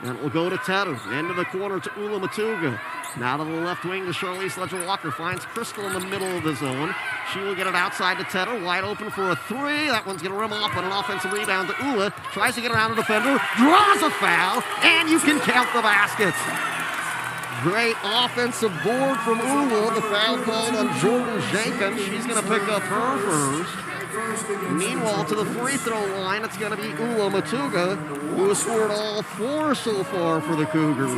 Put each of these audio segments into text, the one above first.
And it will go to Tedder. Into the corner to Ula Matuga. Now to the left wing to Charlize Ledger-Walker. Finds Crystal in the middle of the zone. She will get it outside to Tedder. Wide open for a three. That one's going to rim off on an offensive rebound to Ula. Tries to get around a defender. Draws a foul. And you can count the baskets. Great offensive board from Ula. The foul called on Jordan Jenkins. She's going to pick up her first. Meanwhile, to the free throw line, it's going to be Ula Matuga, who has scored all four so far for the Cougars.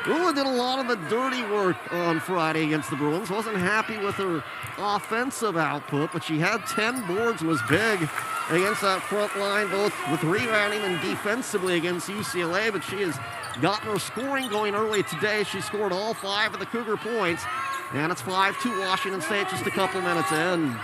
Ula did a lot of the dirty work on Friday against the Bruins. Wasn't happy with her offensive output, but she had 10 boards and was big against that front line, both with rebounding and defensively against UCLA, but she has gotten her scoring going early today. She scored all 5 of the Cougar points, and it's 5-2 Washington State just a couple minutes in.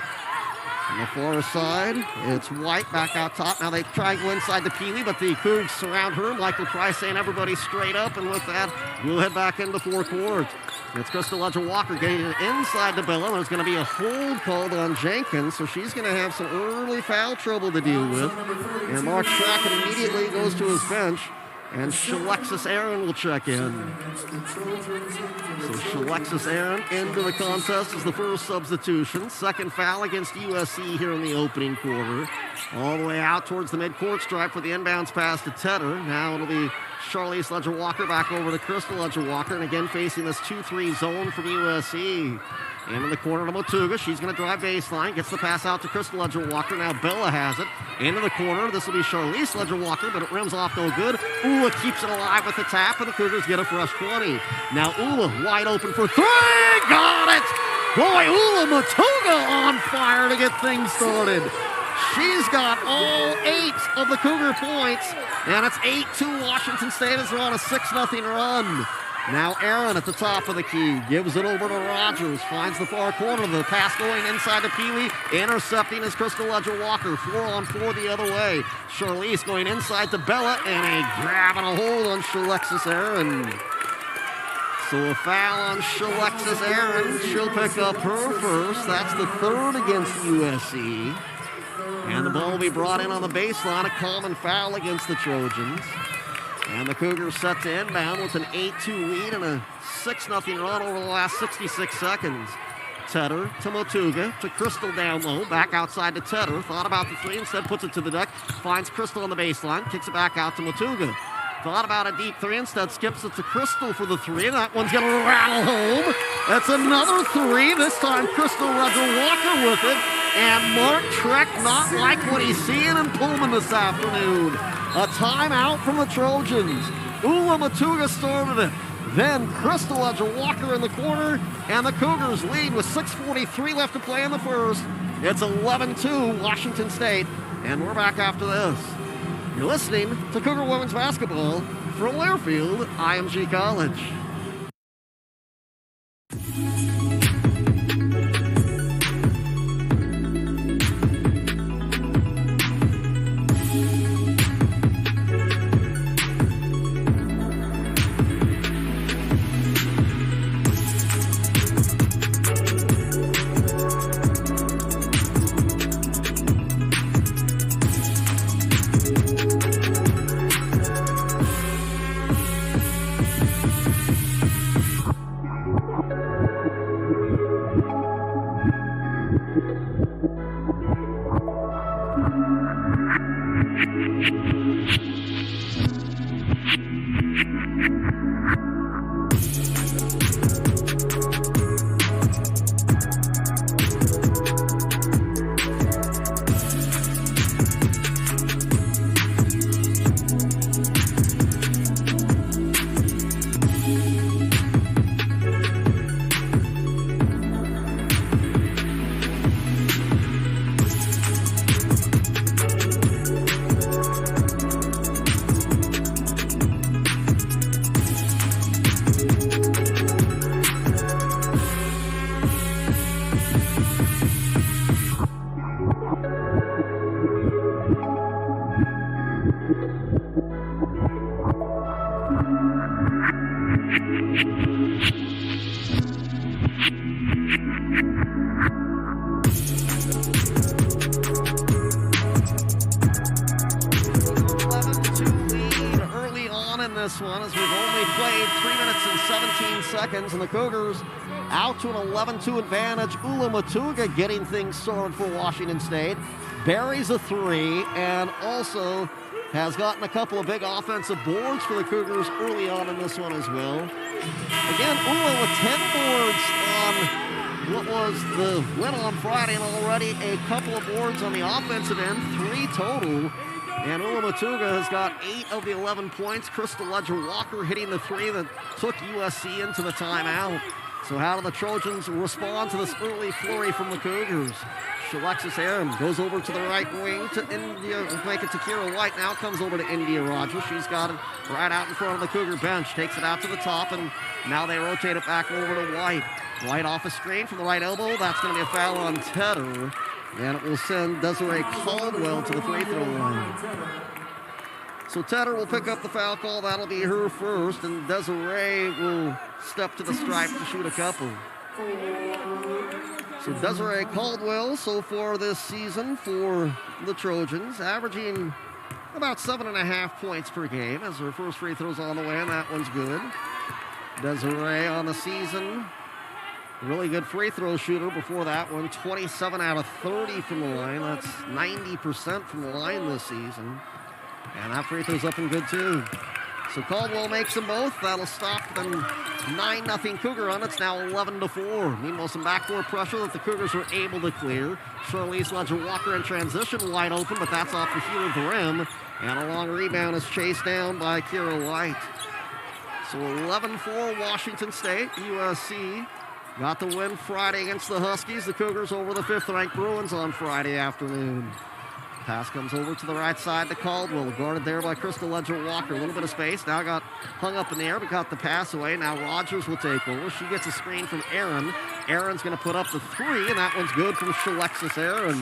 On the far side, it's White back out top. Now they try to go inside to Peely, but the Cougs surround her. Michael Price saying everybody straight up, and with that, we'll head back into forecourt. It's Crystal Ledger-Walker getting it inside to Bella. There's going to be a hold called on Jenkins, so she's going to have some early foul trouble to deal with. And Mark Track immediately goes to his bench, and Shalexis Aaron will check in. So Shalexis Aaron into the contest is the first substitution. Second foul against USC here in the opening quarter. All the way out towards the midcourt stripe for the inbounds pass to Tedder. Now it'll be Charlize Ledger-Walker back over to Crystal Ledger-Walker, and again facing this 2-3 zone from USC. In the corner to Matuga. She's going to drive baseline. Gets the pass out to Crystal Ledger-Walker. Now Bella has it. Into the corner. This will be Charlize Ledger-Walker, but it rims off no good. Ula keeps it alive with the tap, and the Cougars get a fresh 20. Now Ula wide open for three. Got it! Boy, Ula Matuga on fire to get things started. She's got all 8 of the Cougar points, and it's 8-2 Washington State as they're on a 6-0 run. Now Aaron at the top of the key, gives it over to Rogers, finds the far corner, the pass going inside to Peely, intercepting is Crystal Ledger-Walker, 4-on-4 the other way. Charlize going inside to Bella, and a grab and a hold on Shalexis Aaron. So a foul on Shalexis Aaron, she'll pick up her first, that's the third against USC. And the ball will be brought in on the baseline, a common foul against the Trojans. And the Cougars set to inbound with an 8-2 lead and a 6-0 run over the last 66 seconds. Tedder to Matuga, to Crystal down low, back outside to Tedder. Thought about the three, instead puts it to the deck, finds Crystal on the baseline, kicks it back out to Matuga. Thought about a deep three, instead skips it to Crystal for the three, and that one's going to rattle home. That's another three, this time Crystal Ledger-Walker with it. And Mark Trek not like what he's seeing in Pullman this afternoon. A timeout from the Trojans. Ula Matuga started it. Then Crystal Ledger-Walker in the corner, and the Cougars lead with 6:43 left to play in the first. It's 11-2 Washington State, and we're back after this. You're listening to Cougar Women's Basketball from Learfield, IMG College. in this one as we've only played 3 minutes and 17 seconds, and the Cougars out to an 11-2 advantage. Ula Matuga getting things sorted for Washington State. Buries a three and also has gotten a couple of big offensive boards for the Cougars early on in this one as well. Again, Ula with 10 boards on what was the win on Friday, and already a couple of boards on the offensive end, 3 total. And Ula Matuga has got 8 of the 11 points. Crystal Ledger-Walker hitting the 3 that took USC into the timeout. So how do the Trojans respond to this early flurry from the Cougars? Alexis Aaron goes over to the right wing to India, make it to Kira White. Now comes over to India Rogers. She's got it right out in front of the Cougar bench. Takes it out to the top, and now they rotate it back over to White. White off a screen from the right elbow. That's going to be a foul on Tedder. And it will send Desiree Caldwell to the free throw line. So Tedder will pick up the foul call. That'll be her first. And Desiree will step to the stripe to shoot a couple. So Desiree Caldwell so far this season for the Trojans, averaging about 7.5 points per game as her first free throw's on the way, and that one's good. Desiree on the season, really good free throw shooter before that one, 27 out of 30 from the line. That's 90% from the line this season. And that free throw's up and good too. So Caldwell makes them both. That'll stop them 9-0 Cougar run. It's now 11-4. Meanwhile, some backdoor pressure that the Cougars were able to clear. Charlize Ledger-Walker in transition, wide open, but that's off the heel of the rim. And a long rebound is chased down by Kira White. So 11-4 Washington State. USC got the win Friday against the Huskies. The Cougars over the 5th-ranked Bruins on Friday afternoon. Pass comes over to the right side to Caldwell, guarded there by Crystal Ledger-Walker. A little bit of space, now got hung up in the air, but got the pass away. Now Rogers will take over. She gets a screen from Aaron. Aaron's going to put up the 3, and that one's good from Alexis Aaron.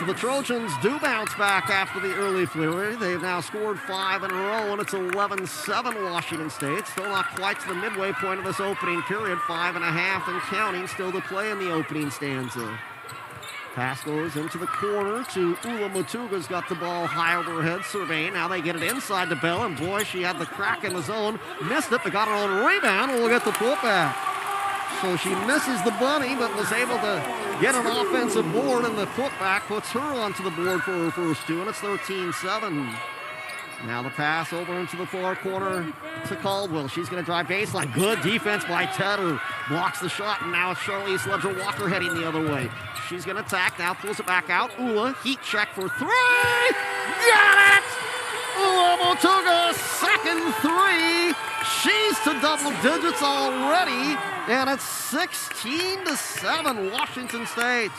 So the Trojans do bounce back after the early flurry. They've now scored 5 in a row, and it's 11-7 Washington State. Still not quite to the midway point of this opening period. 5.5 and counting still to play in the opening stanza. Pass goes into the corner to Ula Matuga's got the ball high over her head, surveying. Now they get it inside to Bell, and boy, she had the crack in the zone. Missed it, but got her own rebound, and we'll get the putback. So she misses the bunny, but was able to get an offensive board, and the putback puts her onto the board for her first 2, and it's 13-7. Now the pass over into the far corner to Caldwell. She's going to drive baseline. Good defense by Tedder. Blocks the shot, and now it's Charlize Ledger-Walker heading the other way. She's going to attack, now pulls it back out. Ula, heat check for 3. Got it! Ula Matuga, second 3. She's to double digits already, and it's 16-7 Washington State.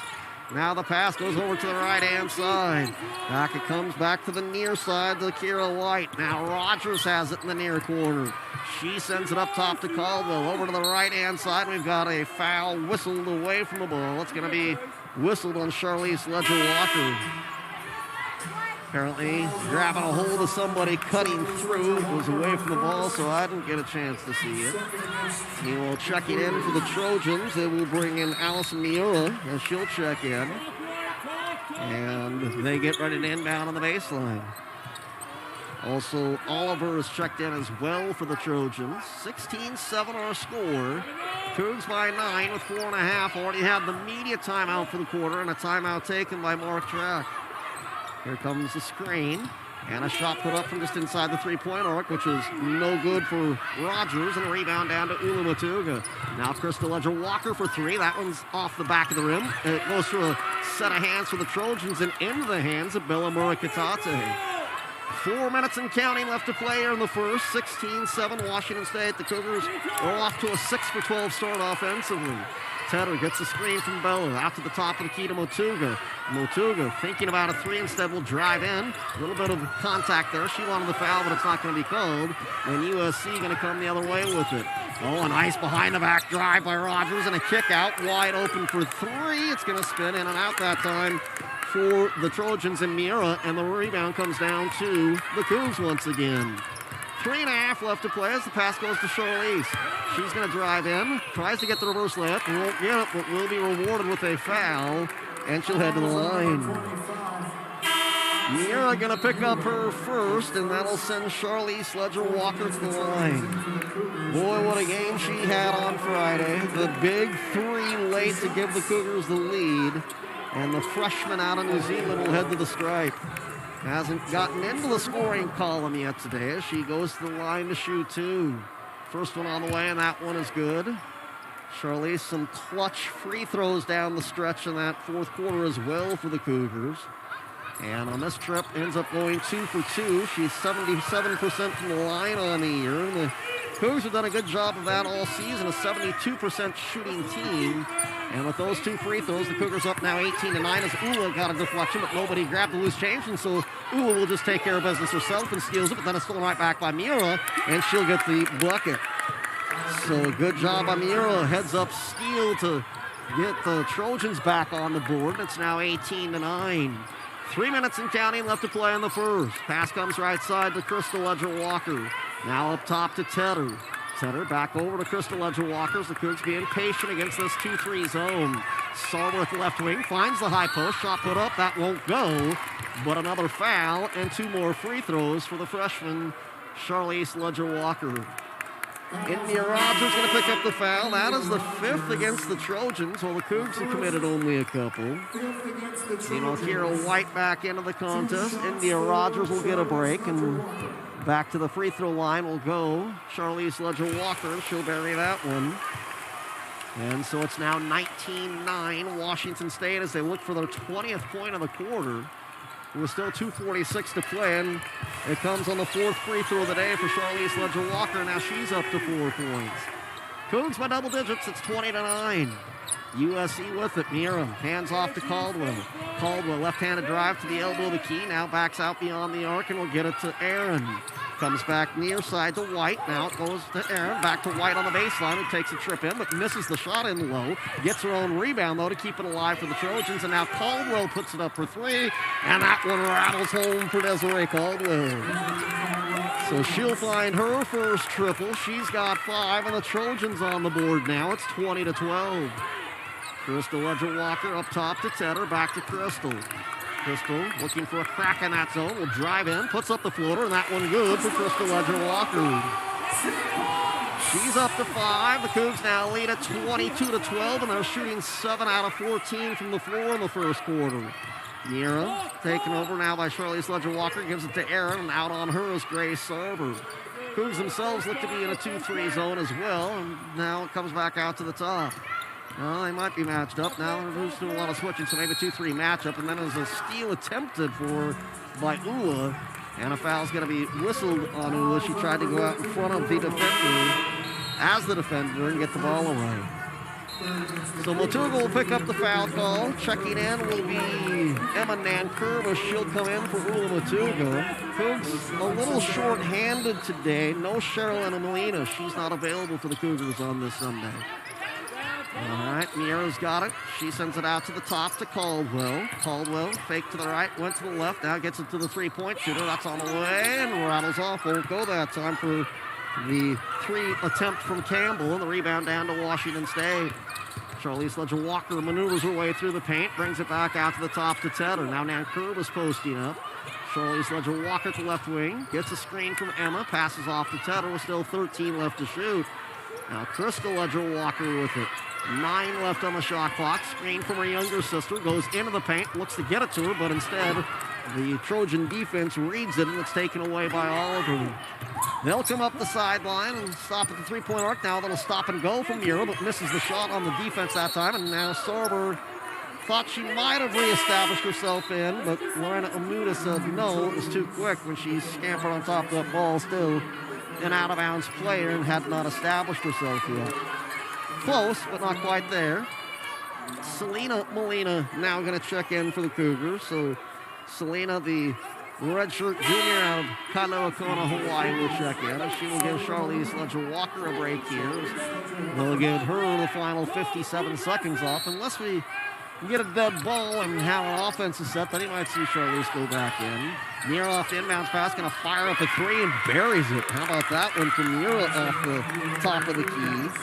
Now the pass goes over to the right-hand side. Back it comes back to the near side to Kira White. Now Rogers has it in the near corner. She sends it up top to Caldwell. Over to the right-hand side, we've got a foul whistled away from the ball. It's going to be whistled on Charlize Ledger-Walker. Apparently grabbing a hold of somebody cutting through. It was away from the ball, so I didn't get a chance to see it. He will check it in for the Trojans. They will bring in Allison Miura as she'll check in. And they get ready to inbound on the baseline. Also, Oliver is checked in as well for the Trojans. 16-7 our score. Cougs by 9 with 4.5. Already had the media timeout for the quarter, and a timeout taken by Mark Track. Here comes the screen, and a shot put up from just inside the three-point arc, which is no good for Rogers, and a rebound down to Ula Matuga. Now Crystal Ledger-Walker for 3. That one's off the back of the rim. It goes through a set of hands for the Trojans and into the hands of Bella Murakatate. 4 minutes and counting left to play here in the first. 16-7 Washington State. The Cougars are off to a 6-for-12 start offensively. Tedder gets a screen from Bella out to the top of the key to Matuga. Matuga thinking about a 3, instead will drive in. A little bit of contact there. She wanted the foul, but it's not going to be called. And USC going to come the other way with it. Oh, a nice behind-the-back drive by Rogers and a kick out wide open for 3. It's going to spin in and out that time for the Trojans and Miura, and the rebound comes down to the Cougs once again. 3.5 left to play as the pass goes to Charlize. She's going to drive in, tries to get the reverse layup, won't get it, but will be rewarded with a foul, and she'll head to the line. Miura going to pick up her first, and that'll send Charlize Leger-Walker to the line. Boy, what a game she had on Friday. The big three late to give the Cougars the lead. And the freshman out of New Zealand will head to the stripe. Hasn't gotten into the scoring column yet today as she goes to the line to shoot two. First one on the way, and that one is good. Charlize, some clutch free throws down the stretch in that fourth quarter as well for the Cougars. And on this trip, ends up going 2 for 2. She's 77% from the line on the year. And the Cougars have done a good job of that all season, a 72% shooting team. And with those two free throws, the Cougars up now 18-9 as Ula got a deflection, but nobody grabbed the loose change. And so Ula will just take care of business herself and steals it, but then it's stolen right back by Miura, and she'll get the bucket. So good job by Miura. Heads up steal to get the Trojans back on the board. It's now 18-9. 3 minutes and counting left to play in the first. Pass comes right side to Crystal Leger-Walker. Now up top to Tedder. Tedder back over to Crystal Leger-Walker as the Cougs being patient against this 2-3 zone. Sarworth left wing finds the high post. Shot put up. That won't go. But another foul and two more free throws for the freshman Charlize Leger-Walker. India Rogers going to pick up the foul. That is the fifth against the Trojans, while the Cougs have committed only a couple. Kira White back into the contest. India Rogers will get a break, and back to the free throw line will go Charlize Leger-Walker. She'll bury that one. And so it's now 19-9 Washington State as they look for their 20th point of the quarter. With still 2:46 to play, and it comes on the fourth free throw of the day for Charlize Leger-Walker. Now she's up to 4 points. Cougs by double digits. It's 20-9. USC with it. Miura hands off to Caldwell. Caldwell left-handed drive to the elbow of the key. Now backs out beyond the arc and will get it to Aaron. Comes back near side to White. Now it goes to Aaron. Back to White on the baseline. It takes a trip in, but misses the shot in low. Gets her own rebound, though, to keep it alive for the Trojans. And now Caldwell puts it up for three. And that one rattles home for Desiree Caldwell. So she'll find her first triple. She's got 5, and the Trojans on the board now. It's 20-12. Crystal Leger-Walker up top to Tedder. Back to Crystal. Crystal looking for a crack in that zone. Will drive in, puts up the floater, and that one good for Crystal Leger-Walker. She's up to 5. The Cougs now lead at 22-12, and they're shooting 7 out of 14 from the floor in the first quarter. Miura taken over now by Charlize Leger-Walker, gives it to Aaron, and out on her is Grace Sarver. Cougs themselves look to be in a 2-3 zone as well, and now it comes back out to the top. Well, they might be matched up. Now they're just doing a lot of switching, so maybe a 2-3 matchup. And then there's a steal attempted for by Ula. And a foul's going to be whistled on Ula. She tried to go out in front of the defender as the defender and get the ball away. So Matuga will pick up the foul call. Checking in will be Emma Nankervis. She'll come in for Ula Matuga. Cougs a little short-handed today. No Sherilyn Molina. She's not available for the Cougars on this Sunday. All right, Miura's got it. She sends it out to the top to Caldwell. Caldwell, fake to the right, went to the left. Now gets it to the three-point shooter. That's on the way and rattles off. Won't go that time for the 3 attempt from Campbell. And the rebound down to Washington State. Charlize Leger-Walker maneuvers her way through the paint, brings it back out to the top to Tedder. Now Nankervis posting up. Charlize Leger-Walker to left wing. Gets a screen from Emma. Passes off to Tedder with still 13 left to shoot. Now Crystal Leger-Walker with it. 9 left on the shot clock. Screen from her younger sister. Goes into the paint. Looks to get it to her, but instead the Trojan defense reads it, and it's taken away by Oliver. They'll come up the sideline and stop at the three-point arc. Now they'll stop and go from Miura, but misses the shot on the defense that time. And now Sarver thought she might have reestablished herself in, but Lorena Amuda said no. It was too quick when she scampered on top of that ball. Still an out-of-bounds player and had not established herself yet. Close, but not quite there. Selena Molina now going to check in for the Cougars. So Selena, the redshirt junior out of Kailua Kona, Hawaii, will check in. And she will give Charlize Leger-Walker a break here. They'll give her the final 57 seconds off. Unless we get a dead ball and have an offense set, then you might see Charlize go back in. Miura off the inbounds pass, going to fire up a 3 and buries it. How about that one from Miura off the top of the key?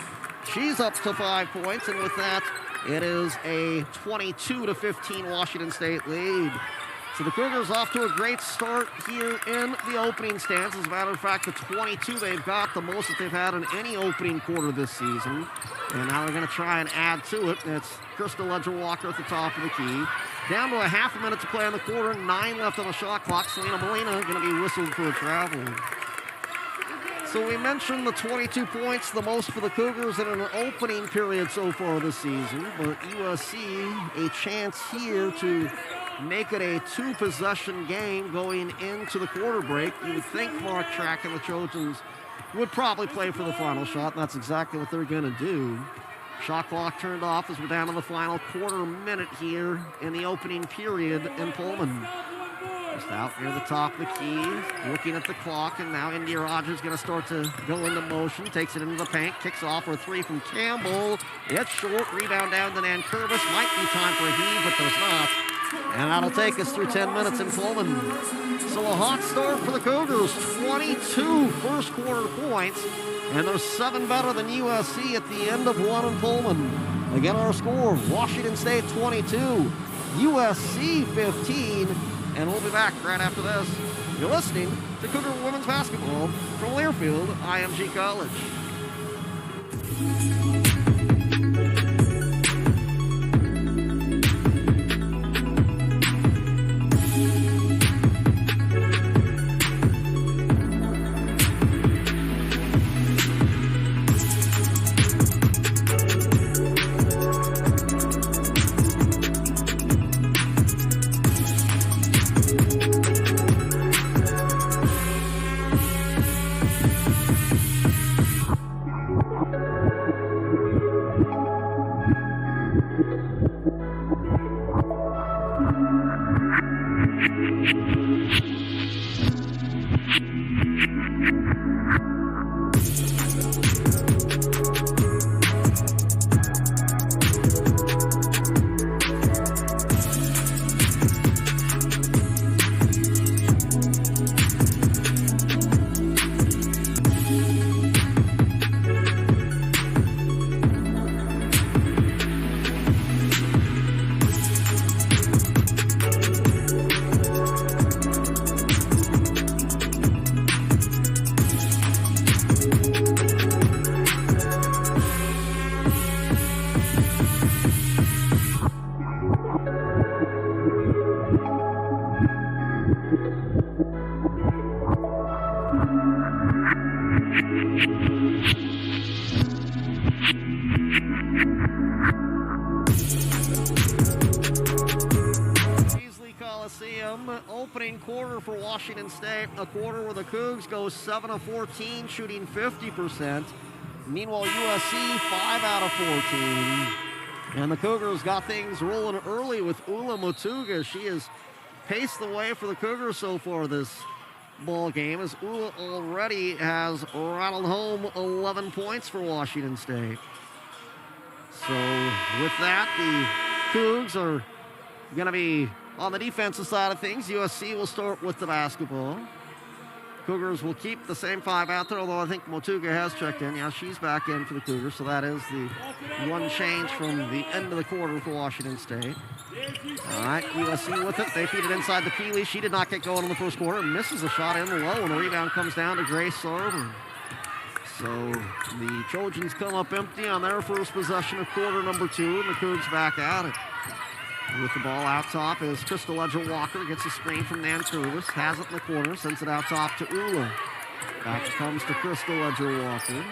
She's up to 5 points, and with that, it is a 22-15 Washington State lead. So the Cougars off to a great start here in the opening stance. As a matter of fact, the 22 they've got, the most that they've had in any opening quarter this season. And now they're going to try and add to it. It's Crystal Ledger-Walker at the top of the key. Down to a half a minute to play in the quarter. 9 left on the shot clock. Selena Molina going to be whistled for a travel. So we mentioned the 22 points, the most for the Cougars in an opening period so far this season. But USC, a chance here to make it a 2-possession game going into the quarter break. You would think Mark Track and the Trojans would probably play for the final shot, and that's exactly what they're going to do. Shot clock turned off as we're down to the final quarter minute here in the opening period in Pullman. Just out near the top of the key, looking at the clock, and now India Rogers going to start to go into motion, takes it into the paint, kicks off for a 3 from Campbell. It's short, rebound down to Nankervis. Might be time for a heave, but there's not. And that'll take us through 10 minutes in Pullman. So a hot start for the Cougars, 22 first quarter points, and they're 7 better than USC at the end of 1 in Pullman. Again, our score, Washington State 22, USC 15, and we'll be back right after this. You're listening to Cougar Women's Basketball from Learfield IMG College. Opening quarter for Washington State, a quarter where the Cougs go 7 of 14, shooting 50%. Meanwhile, USC 5 out of 14. And the Cougars got things rolling early with Ula Motuga. She has paced the way for the Cougars so far this ball game, as Ula already has rattled home 11 points for Washington State. So with that, the Cougs are going to be on the defensive side of things. USC will start with the basketball. Cougars will keep the same 5 out there, although I think Motuga has checked in. Yeah, she's back in for the Cougars, so that is the one change from the end of the quarter for Washington State. All right, USC with it. They feed it inside to Peely. She did not get going in the first quarter. Misses a shot in low, and the rebound comes down to Grace Sarver. So the Trojans come up empty on their first possession of quarter number 2, and the Cougs back at it. With the ball out top is Crystal Ledger-Walker, gets a screen from Nankervis, has it in the corner, sends it out top to Ula. Back comes to Crystal Ledger-Walker.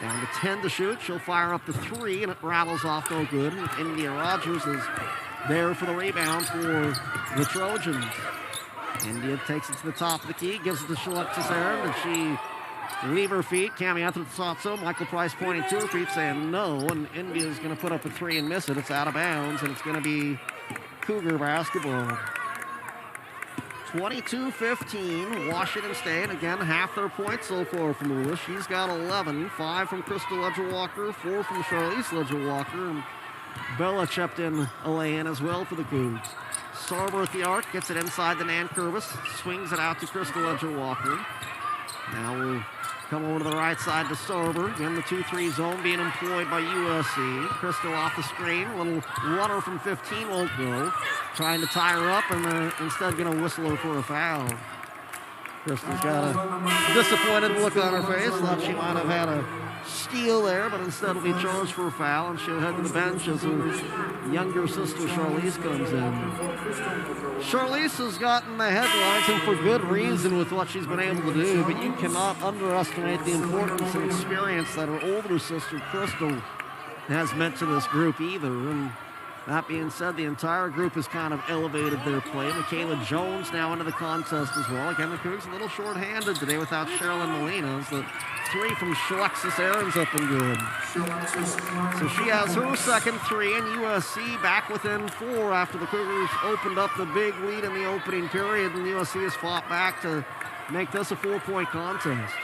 Down to 10 to shoot. She'll fire up the 3, and it rattles off no good. India Rogers is there for the rebound for the Trojans. India takes it to the top of the key, gives it to Shalette Cesare, and she leave her feet. Cami Anthony thought so. Michael Price pointing to her feet saying no, and India's going to put up a 3 and miss it. It's out of bounds, and it's going to be Cougar basketball. 22-15, Washington State. Again, half their points so far from Ula. She's got 11, 5 from Crystal Ledger-Walker, 4 from Charlize Ledger-Walker, and Bella chipped in a lay-in as well for the Cougs. Sarver at the arc, gets it inside the Nankervis, swings it out to Crystal Ledger-Walker. Now we'll come over to the right side to Sorber. Again, the 2-3 zone being employed by USC. Crystal off the screen. A little runner from 15 won't go. Trying to tie her up, and instead going to whistle her for a foul. Crystal's got a disappointed look on her face. Thought she might have had a steal there, but instead will be charged for a foul, and she'll head to the bench as her younger sister Charlize comes in. Charlize has gotten the headlines, and for good reason, with what she's been able to do, but you cannot underestimate the importance and experience that her older sister Crystal has meant to this group either. And that being said, the entire group has kind of elevated their play. Michaela Jones now into the contest as well. Again, the Cougs a little short-handed today without Sherilyn Molina. As the 3 from Alexis Aaron's up and good. So she has her second 3, and USC back within 4 after the Cougars opened up the big lead in the opening period, and USC has fought back to make this a 4-point contest.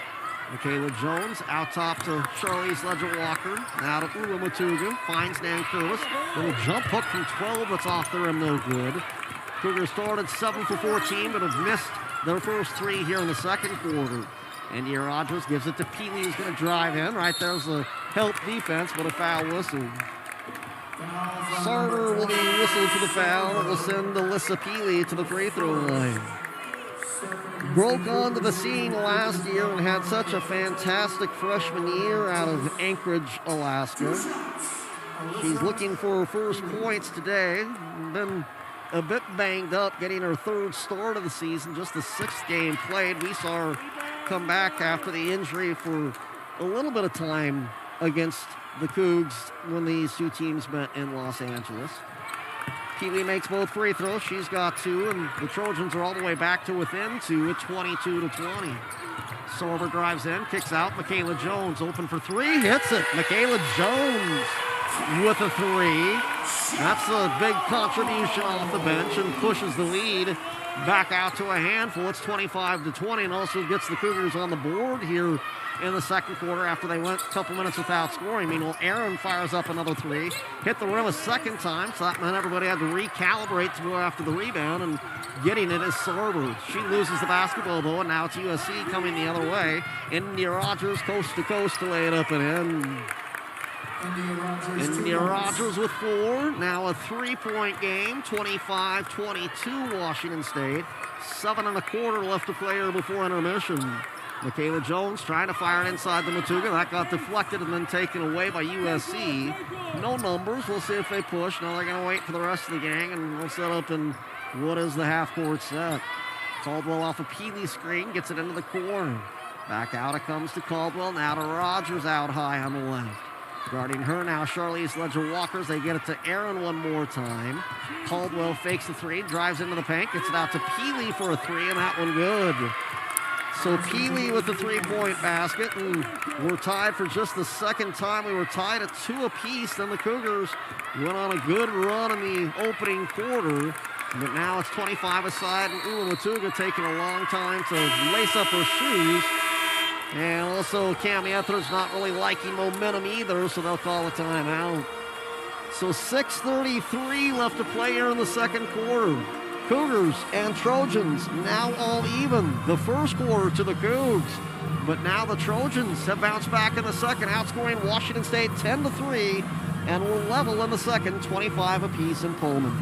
Michaela Jones out top to Charlize Ledger-Walker. Now to Ula Matuga. Finds Nan Curlis. Little jump hook from 12 that's off the rim, no good. Cougars started 7 for 14, but have missed their first 3 here in the second quarter. India Rogers gives it to Peely, who's going to drive in. Right there's a help defense, but a foul whistle. Sarver will be whistled for the foul. It will send Alyssa Peely to the free throw line. Broke onto the scene last year and had such a fantastic freshman year out of Anchorage, Alaska. She's looking for her first points today. Been a bit banged up, getting her 3rd start of the season, just the 6th game played. We saw her come back after the injury for a little bit of time against the Cougs when these 2 teams met in Los Angeles. Peely makes both free throws. She's got 2, and the Trojans are all the way back to within 2 at 22-20. Sorber drives in, kicks out. Michaela Jones open for 3, hits it. Michaela Jones with a 3. That's a big contribution off the bench and pushes the lead back out to a handful. It's 25-20, and also gets the Cougars on the board here in the second quarter after they went a couple minutes without scoring. Meanwhile, Aaron fires up another 3. Hit the rim a second time, so that meant everybody had to recalibrate to go after the rebound, and getting it is Sorber. She loses the basketball, though, and now it's USC coming the other way. India Rogers coast to coast to lay it up and in. India Rogers with 4. Now a 3-point game, 25-22 Washington State. 7 1/4 left to play here before intermission. Michaela Jones trying to fire it inside the Matuga. That got deflected and then taken away by USC. No numbers. We'll see if they push. Now they're going to wait for the rest of the gang, and we'll set up in what is the half-court set. Caldwell off a Peely screen, gets it into the corner. Back out it comes to Caldwell. Now to Rogers out high on the left. Guarding her now, Charlize Ledger-Walker. They get it to Aaron one more time. Caldwell fakes the 3, drives into the paint, gets it out to Peely for a 3, and that one good. So Peely with the 3-point basket, and we're tied for just the second time. We were tied at 2 apiece. Then the Cougars went on a good run in the opening quarter, but now it's 25 aside, and Ula Matuga taking a long time to lace up her shoes. And also Cami Ethridge not really liking momentum either, so they'll call a timeout. So 6:33 left to play here in the second quarter. Cougars and Trojans now all even. The first quarter to the Cougs. But now the Trojans have bounced back in the second, outscoring Washington State 10-3, and we're level in the second, 25 apiece in Pullman.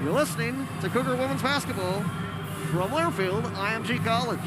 You're listening to Cougar Women's Basketball from Learfield, IMG College.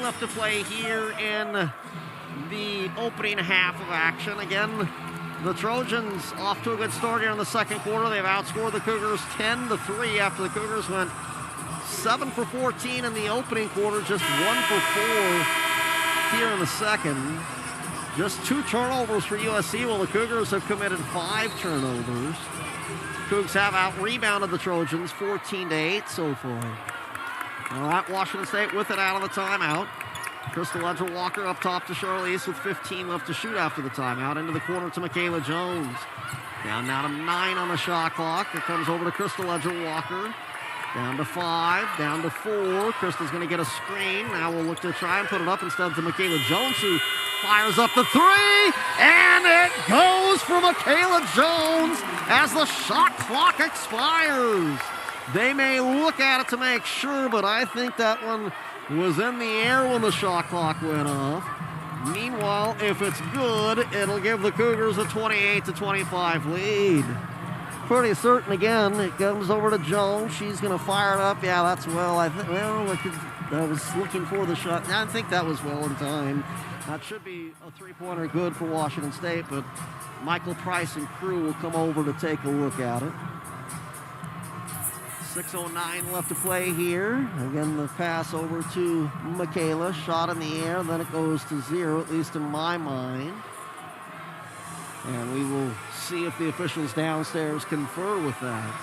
Left to play here in the opening half of action. Again, the Trojans off to a good start here in the second quarter. They've outscored the Cougars 10-3 after the Cougars went 7 for 14 in the opening quarter, just 1 for 4 here in the second. Just 2 turnovers for USC, while the Cougars have committed 5 turnovers. Cougs have out-rebounded the Trojans 14-8 so far. All right, Washington State with it out of the timeout. Crystal Ledger-Walker up top to Charlize with 15 left to shoot after the timeout. Into the corner to Michaela Jones. Down now to 9 on the shot clock. It comes over to Crystal Ledger-Walker. Down to 5, down to 4. Crystal's going to get a screen. Now we'll look to try and put it up instead to Michaela Jones, who fires up the 3. And it goes for Michaela Jones as the shot clock expires. They may look at it to make sure, but I think that one was in the air when the shot clock went off. Meanwhile, if it's good, it'll give the Cougars a 28-25 lead. Pretty certain again. It comes over to Jones. She's going to fire it up. Yeah, that's well. I was looking for the shot. I think that was well in time. That should be a three-pointer good for Washington State, but Michael Price and crew will come over to take a look at it. 6:09 left to play here. Again, the pass over to Michaela. Shot in the air, then it goes to 0, at least in my mind. And we will see if the officials downstairs confer with that.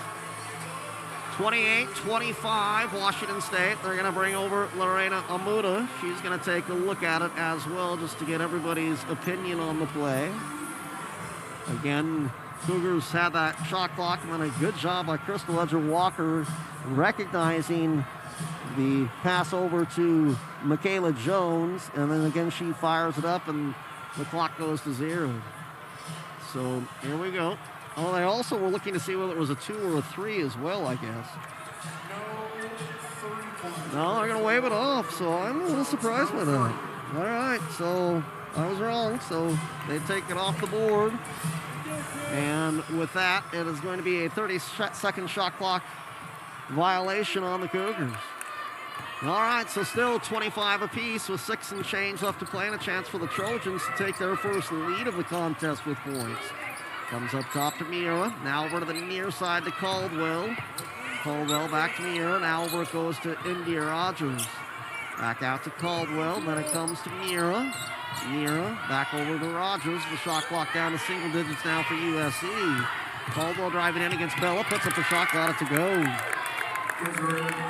28-25, Washington State. They're going to bring over Lorena Amuda. She's going to take a look at it as well, just to get everybody's opinion on the play. Again, Cougars had that shot clock, and then a good job by Crystal Ledger-Walker recognizing the pass over to Michaela Jones, and then again she fires it up, and the clock goes to 0. So here we go. Oh, they also were looking to see whether it was a 2 or a 3 as well, I guess. No, they're going to wave it off, so I'm a little surprised by that. All right, so I was wrong, so they take it off the board. And with that, it is going to be a 30-second shot clock violation on the Cougars. All right, so still 25 apiece with 6 and change left to play, and a chance for the Trojans to take their first lead of the contest with points. Comes up top to Miera. Now over to the near side to Caldwell. Caldwell back to Miera. Now over it goes to India Rogers. Back out to Caldwell. Then it comes to Miera. Miera back over to Rogers. The shot clock down to single digits now for USC. Caldwell driving in against Bella. Puts up the shot. Got it to go.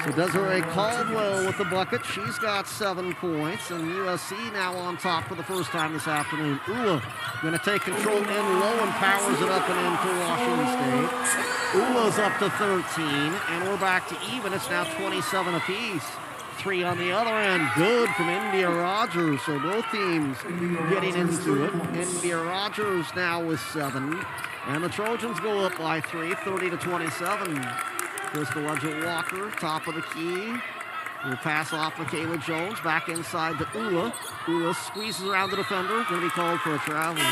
So Desiree Caldwell with the bucket. She's got 7 points. And USC now on top for the first time this afternoon. Ula going to take control in low and powers it up and in for Washington State. Ula's up to 13. And we're back to even. It's now 27 apiece. 3 on the other end. Good from India Rogers. So both teams getting into it. India Rogers now with 7. And the Trojans go up by 3, 30-27. Crystal Ledger-Walker, top of the key. Will pass off Michaela Jones. Back inside to Ula. Ula squeezes around the defender. Going to be called for a travel.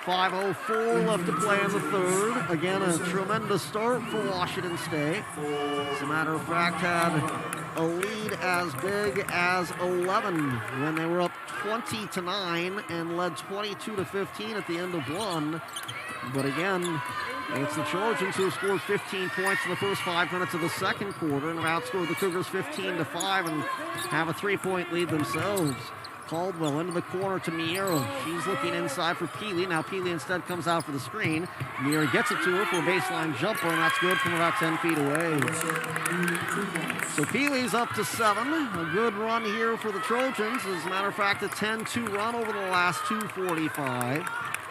5:04 left to play in the third. Again, a tremendous start for Washington State. As a matter of fact, had a lead as big as 11 when they were up 20-9 and led 22-15 at the end of 1. But again, it's the Trojans who have scored 15 points in the first 5 minutes of the second quarter and have outscored the Cougars 15-5 and have a 3-point lead themselves. Caldwell into the corner to Miera. She's looking inside for Peely. Now Peely instead comes out for the screen. Miera gets it to her for a baseline jumper, and that's good from about 10 feet away. So Peely's up to 7. A good run here for the Trojans. As a matter of fact, a 10-2 run over the last 2:45.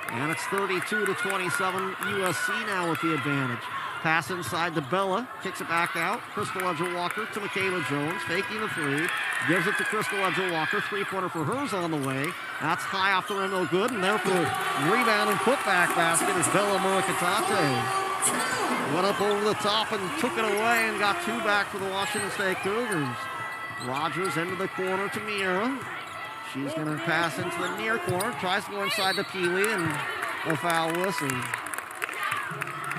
And it's 32-27. USC now with the advantage. Pass inside to Bella. Kicks it back out. Crystal Ledger-Walker to Michaela Jones. Faking the 3. Gives it to Crystal Ledger-Walker. 3-pointer for hers on the way. That's high off the rim, no good. And therefore, rebound and putback basket is Bella Murakatate. Went up over the top and took it away and got 2 back for the Washington State Cougars. Rogers into the corner to Miera. She's going to pass into the near corner, tries to go inside to Peely, and a foul whistle.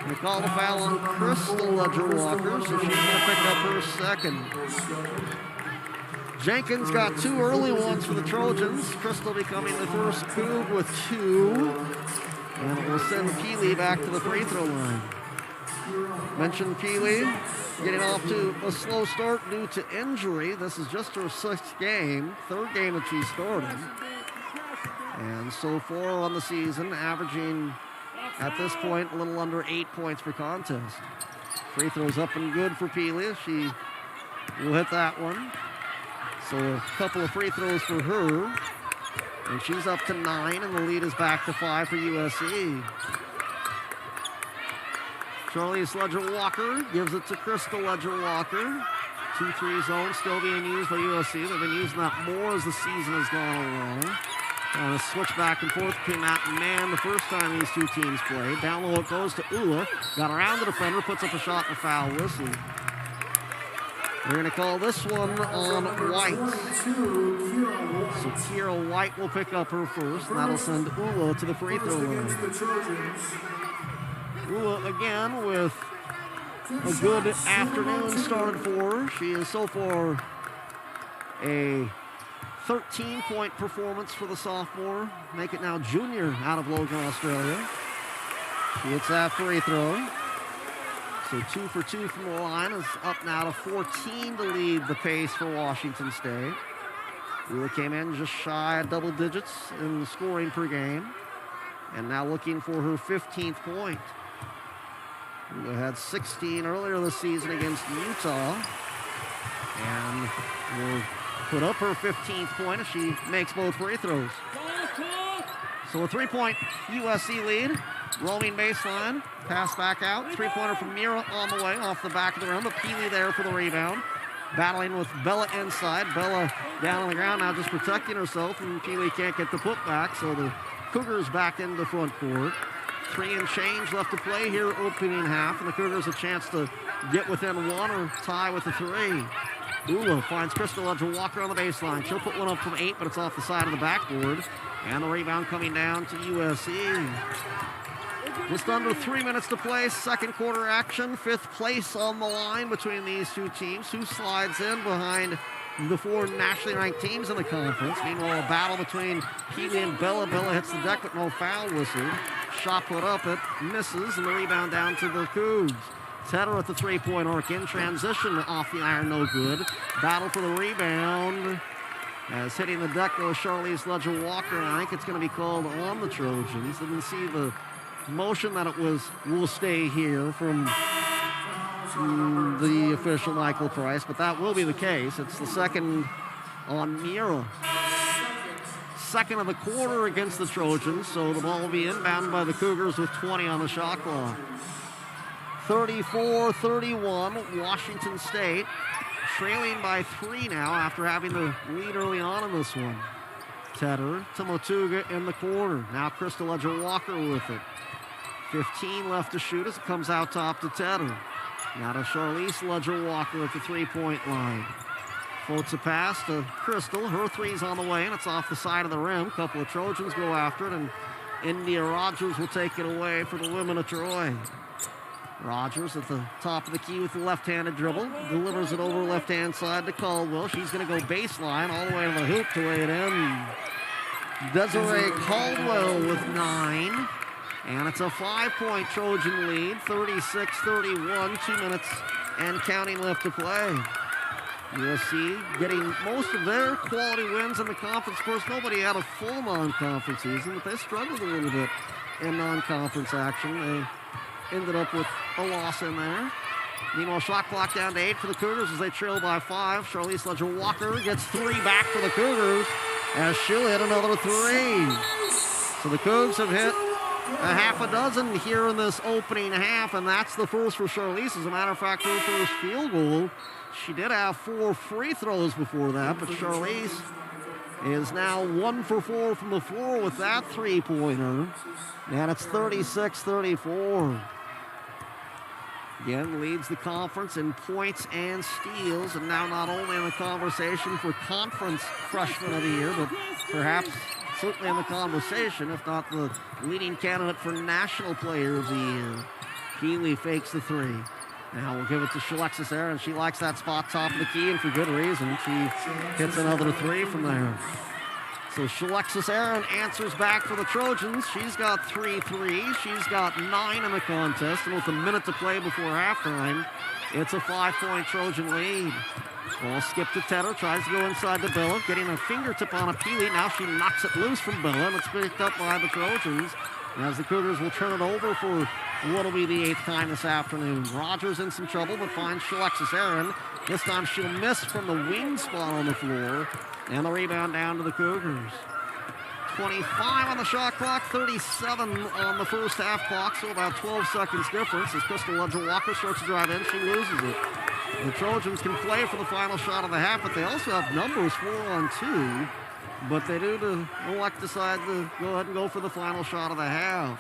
They call the foul on Crystal Ledger-Walker, so she's going to pick up her second. Jenkins got 2 early ones for the Trojans. Crystal becoming the first Coug with 2. And it will send Peely back to the free throw line. Mentioned Peely getting off to a slow start due to injury. This is just her 6th game, 3rd game that she started. And so far on the season, averaging at this point a little under 8 points per contest. Free throws up and good for Peely. She will hit that one. So a couple of free throws for her. And she's up to 9, and the lead is back to 5 for USC. Charlize Ledger-Walker gives it to Crystal Ledger-Walker. 2-3 zone still being used by USC. They've been using that more as the season has gone along. Trying to switch back and forth between that and man the first time these two teams played. Down low it goes to Ula. Got around the defender, puts up a shot and a foul whistle. They're going to call this one on White. So Kira White will pick up her first, and that'll send Ula to the free throw line. Ula again with a good afternoon started for her. She is so far a 13-point performance for the sophomore. Make it now junior out of Logan, Australia. She hits that free throw. So 2 for 2 from the line is up now to 14 to lead the pace for Washington State. Ula came in just shy of double digits in scoring per game. And now looking for her 15th point. Ula had 16 earlier this season against Utah. And will put up her 15th point if she makes both free throws. So a 3-point USC lead. Roaming baseline, pass back out. 3-pointer from Mira on the way, off the back of the rim, but Peely there for the rebound. Battling with Bella inside. Bella down on the ground now just protecting herself, and Peely can't get the putback, so the Cougars back into front court. 3 and change left to play here opening half, and the Cougars a chance to get within 1 or tie with the 3. Ula finds Crystal Ledger-Walker on the baseline. She'll put one up from 8, but it's off the side of the backboard. And the rebound coming down to USC. Just under 3 minutes to play, second quarter action. 5th place on the line between these two teams. Who slides in behind the 4 nationally ranked teams in the conference? Meanwhile, a battle between Peely and Bella. Bella hits the deck, but no foul whistle. Shot put up, it misses, and the rebound down to the Cougs. Tedder at the 3-point arc in transition off the iron, no good. Battle for the rebound. As hitting the deck goes Charlize Ledger-Walker, and I think it's going to be called on the Trojans. Didn't see the motion that it was, will stay here from the official Michael Price, but that will be the case. It's the second on Mira. Second of the quarter against the Trojans, so the ball will be inbound by the Cougars with 20 on the shot clock. 34-31, Washington State trailing by 3 now after having the lead early on in this one. Tedder to Motuga in the corner. Now Crystal Ledger-Walker with it. 15 left to shoot as it comes out top to Tedder. Now to Charlize Ledger-Walker at the 3-point line. Floats a pass to Crystal. Her 3's on the way, and it's off the side of the rim. A couple of Trojans go after it, and India Rogers will take it away for the women of Troy. Rogers at the top of the key with the left-handed dribble. Delivers it over left-hand side to Caldwell. She's going to go baseline all the way to the hoop to lay it in. Desiree Caldwell with 9. And it's a 5-point Trojan lead, 36-31, 2 minutes and counting left to play. USC getting most of their quality wins in the conference. Of course, nobody had a full non-conference season, but they struggled a little bit in non-conference action. They ended up with a loss in there. Meanwhile, shot clock down to 8 for the Cougars as they trail by 5. Charlize Ledger-Walker gets 3 back for the Cougars as she'll hit another 3. So the Cougs have hit a half a dozen here in this opening half, and that's the first for Charlize. As a matter of fact, her first field goal. She did have 4 free throws before that, but Charlize is now 1 for 4 from the floor with that 3-pointer. And it's 36-34. Again, leads the conference in points and steals, and now not only in the conversation for Conference Freshman of the Year, but perhaps certainly in the conversation, if not the leading candidate for National Player of the Year. Keeley fakes the three. Now we'll give it to Shalexis Aaron. She likes that spot top of the key, and for good reason. She hits another three from there. So Shalexis Aaron answers back for the Trojans. She's got 3 threes. She's got 9 in the contest. And with a minute to play before halftime, it's a 5-point Trojan lead. Ball skipped to Tedder. Tries to go inside to Billa. Getting a fingertip on a Peely. Now she knocks it loose from Billa, and it's picked up by the Trojans. As the Cougars will turn it over for what'll be the 8th time this afternoon. Rogers in some trouble, but finds Shalexis Aaron. This time she'll miss from the wing spot on the floor. And the rebound down to the Cougars. 25 on the shot clock, 37 on the first half clock, so about 12 seconds difference. As Crystal Ledger-Walker starts to drive in, she loses it. The Trojans can play for the final shot of the half, but they also have numbers 4-on-2. But they do decide to go ahead and go for the final shot of the half.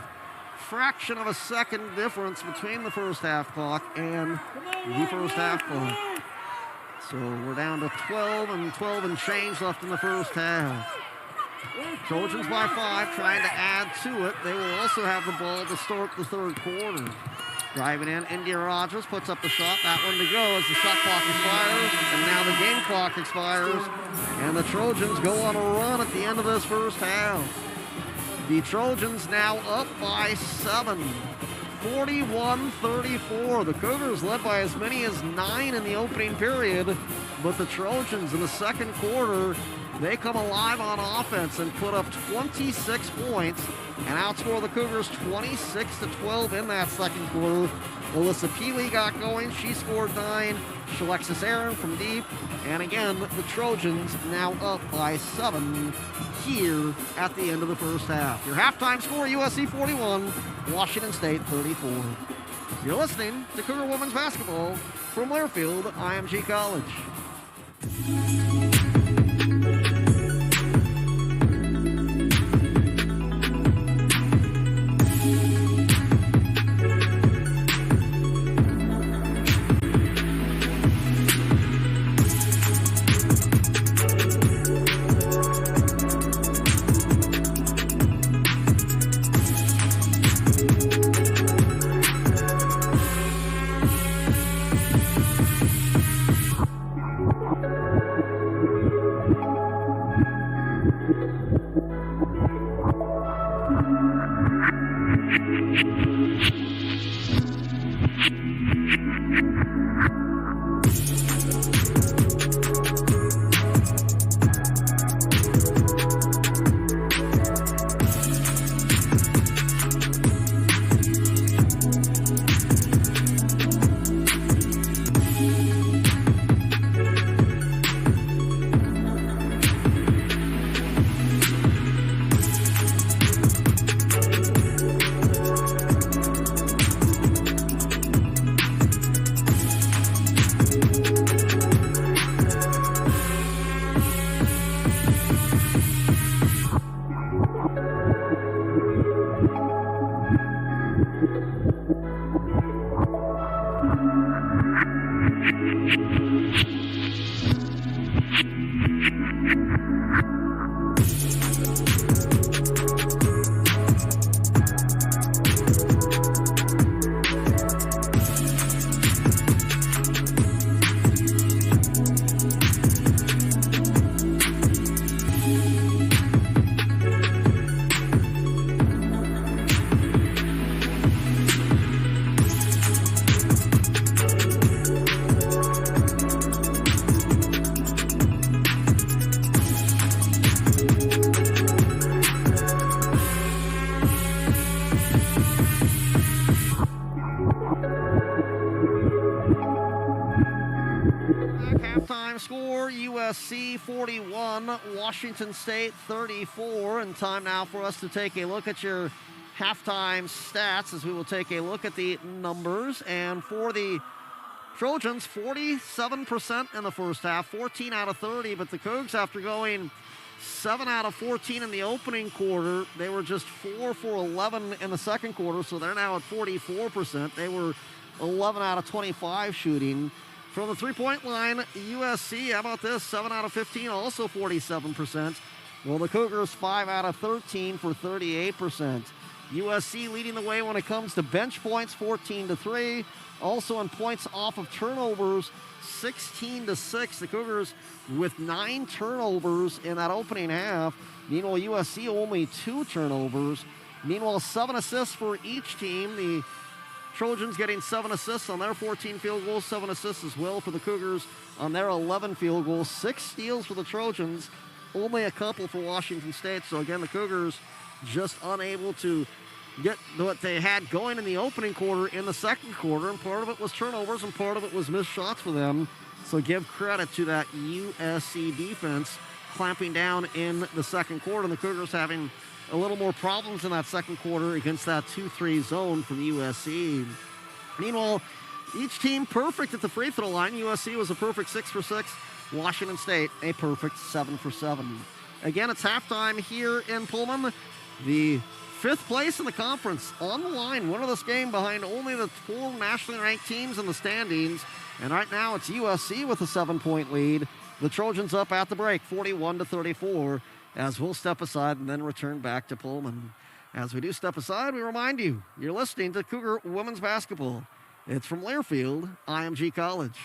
Fraction of a second difference between the first half clock and the first half clock. So we're down to 12 and change left in the first half. Trojans by 5, trying to add to it. They will also have the ball to start the third quarter. Driving in, India Rogers puts up the shot. That one to go as the shot clock expires, and now the game clock expires. And the Trojans go on a run at the end of this first half. The Trojans now up by 7. 41-34. The Cougars led by as many as 9 in the opening period, but the Trojans in the second quarter, they come alive on offense and put up 26 points and outscore the Cougars 26-12 in that second quarter. Alyssa Peely got going. She scored 9. Shalexis Aaron from deep. And again, the Trojans now up by 7 here at the end of the first half. Your halftime score, USC 41, Washington State 34. You're listening to Cougar Women's Basketball from Learfield IMG College. Halftime score, USC 41, Washington State 34. And time now for us to take a look at your halftime stats as we will take a look at the numbers. And for the Trojans, 47% in the first half, 14 out of 30. But the Cougs, after going 7 out of 14 in the opening quarter, they were just 4 for 11 in the second quarter, so they're now at 44%. They were 11 out of 25 shooting. From the three-point line, USC, how about this? 7 out of 15, also 47%. Well, the Cougars 5 out of 13 for 38%. USC leading the way when it comes to bench points, 14-3. Also in points off of turnovers, 16-6. The Cougars with 9 turnovers in that opening half. Meanwhile, USC only 2 turnovers. Meanwhile, 7 assists for each team. The Trojans getting 7 assists on their 14 field goals, 7 assists as well for the Cougars on their 11 field goals. 6 steals for the Trojans, only a couple for Washington State. So again, the Cougars just unable to get what they had going in the opening quarter in the second quarter, and part of it was turnovers and part of it was missed shots for them. So give credit to that USC defense clamping down in the second quarter, and the Cougars having a little more problems in that second quarter against that 2-3 zone from USC. Meanwhile, each team perfect at the free throw line. USC was a perfect 6 for 6. Washington State a perfect 7 for 7. Again, it's halftime here in Pullman. The 5th place in the conference on the line. Winner of this game behind only the 4 nationally ranked teams in the standings. And right now it's USC with a 7-point lead. The Trojans up at the break, 41-34, as we'll step aside and then return back to Pullman. As we do step aside, we remind you, you're listening to Cougar Women's Basketball. It's from Learfield, IMG College.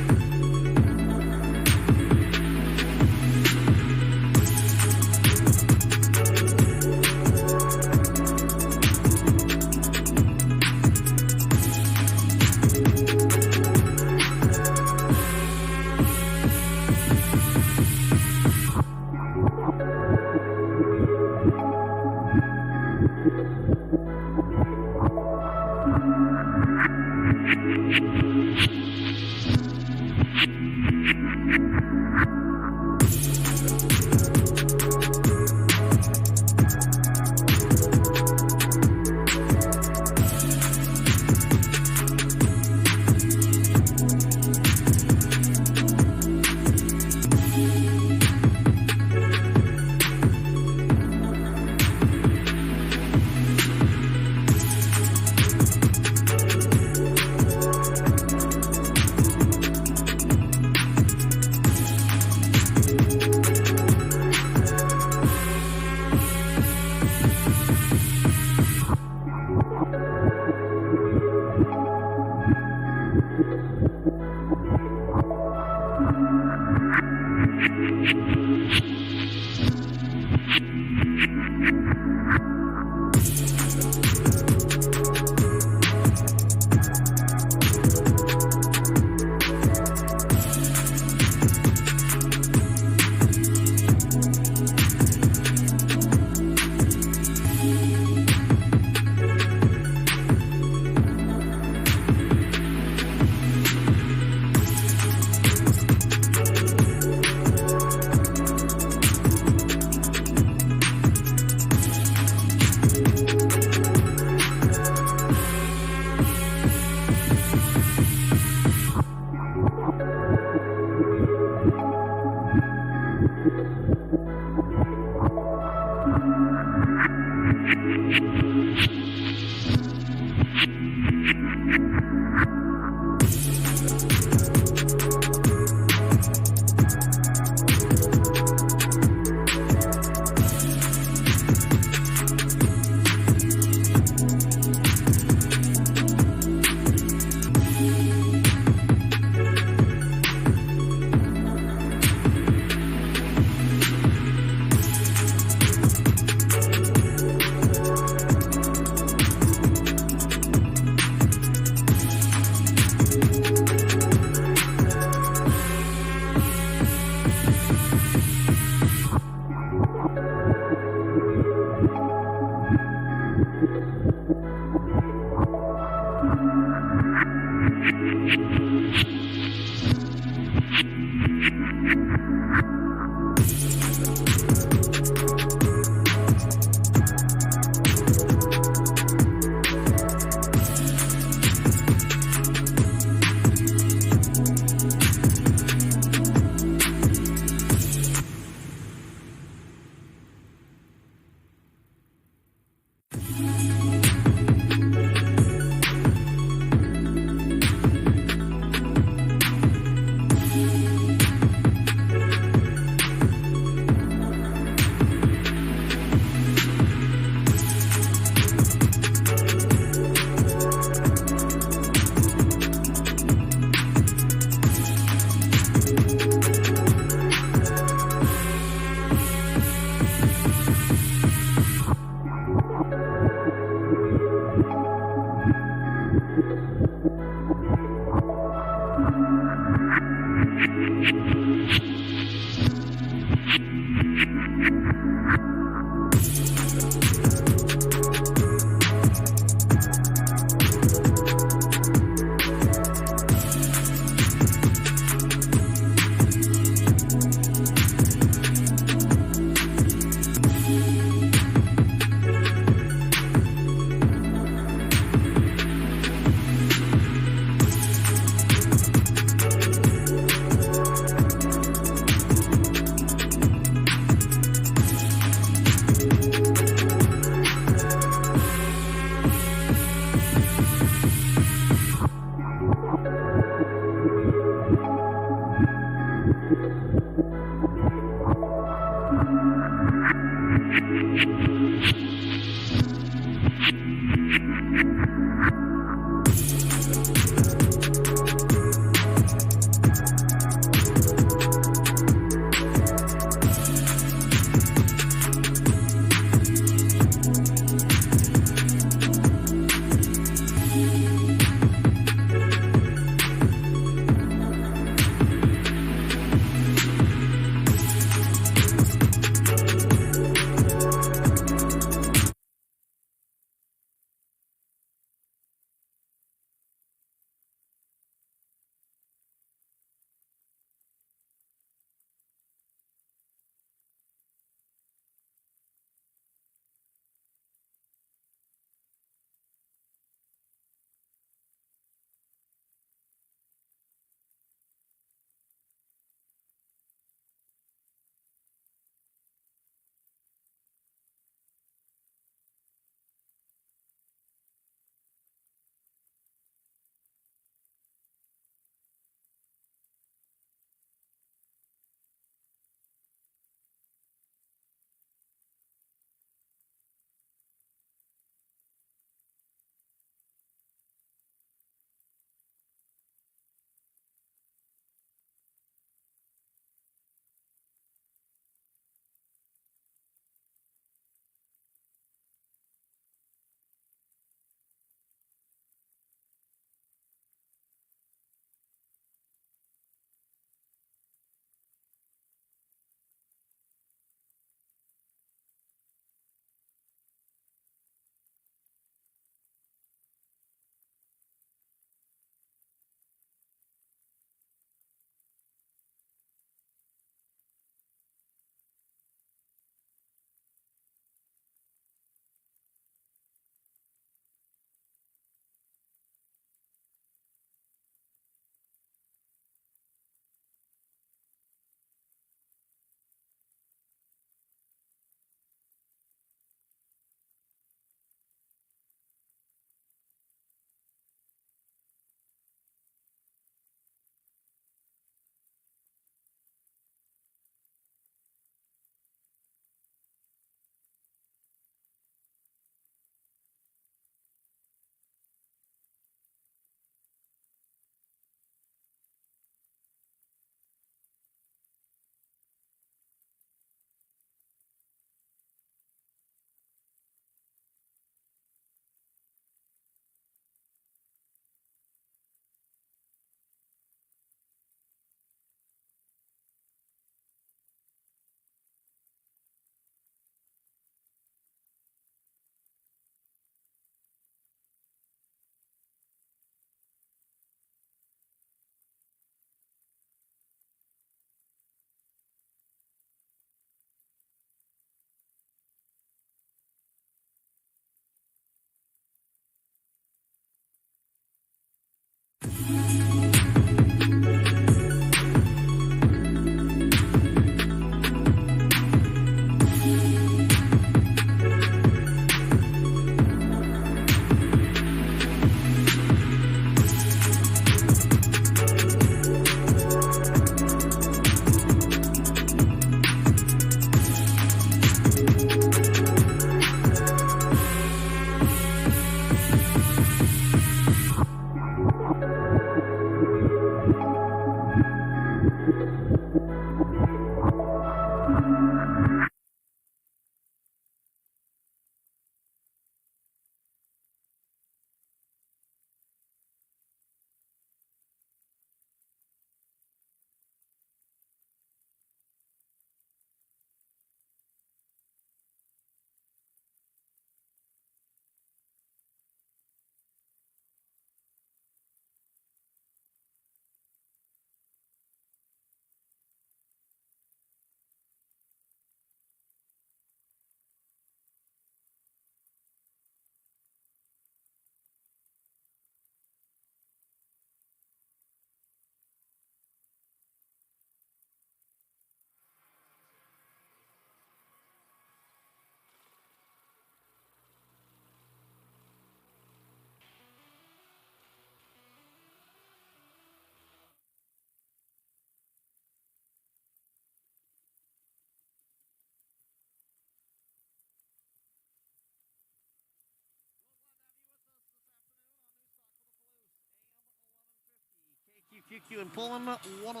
WQQ in Pullman, 102.1 on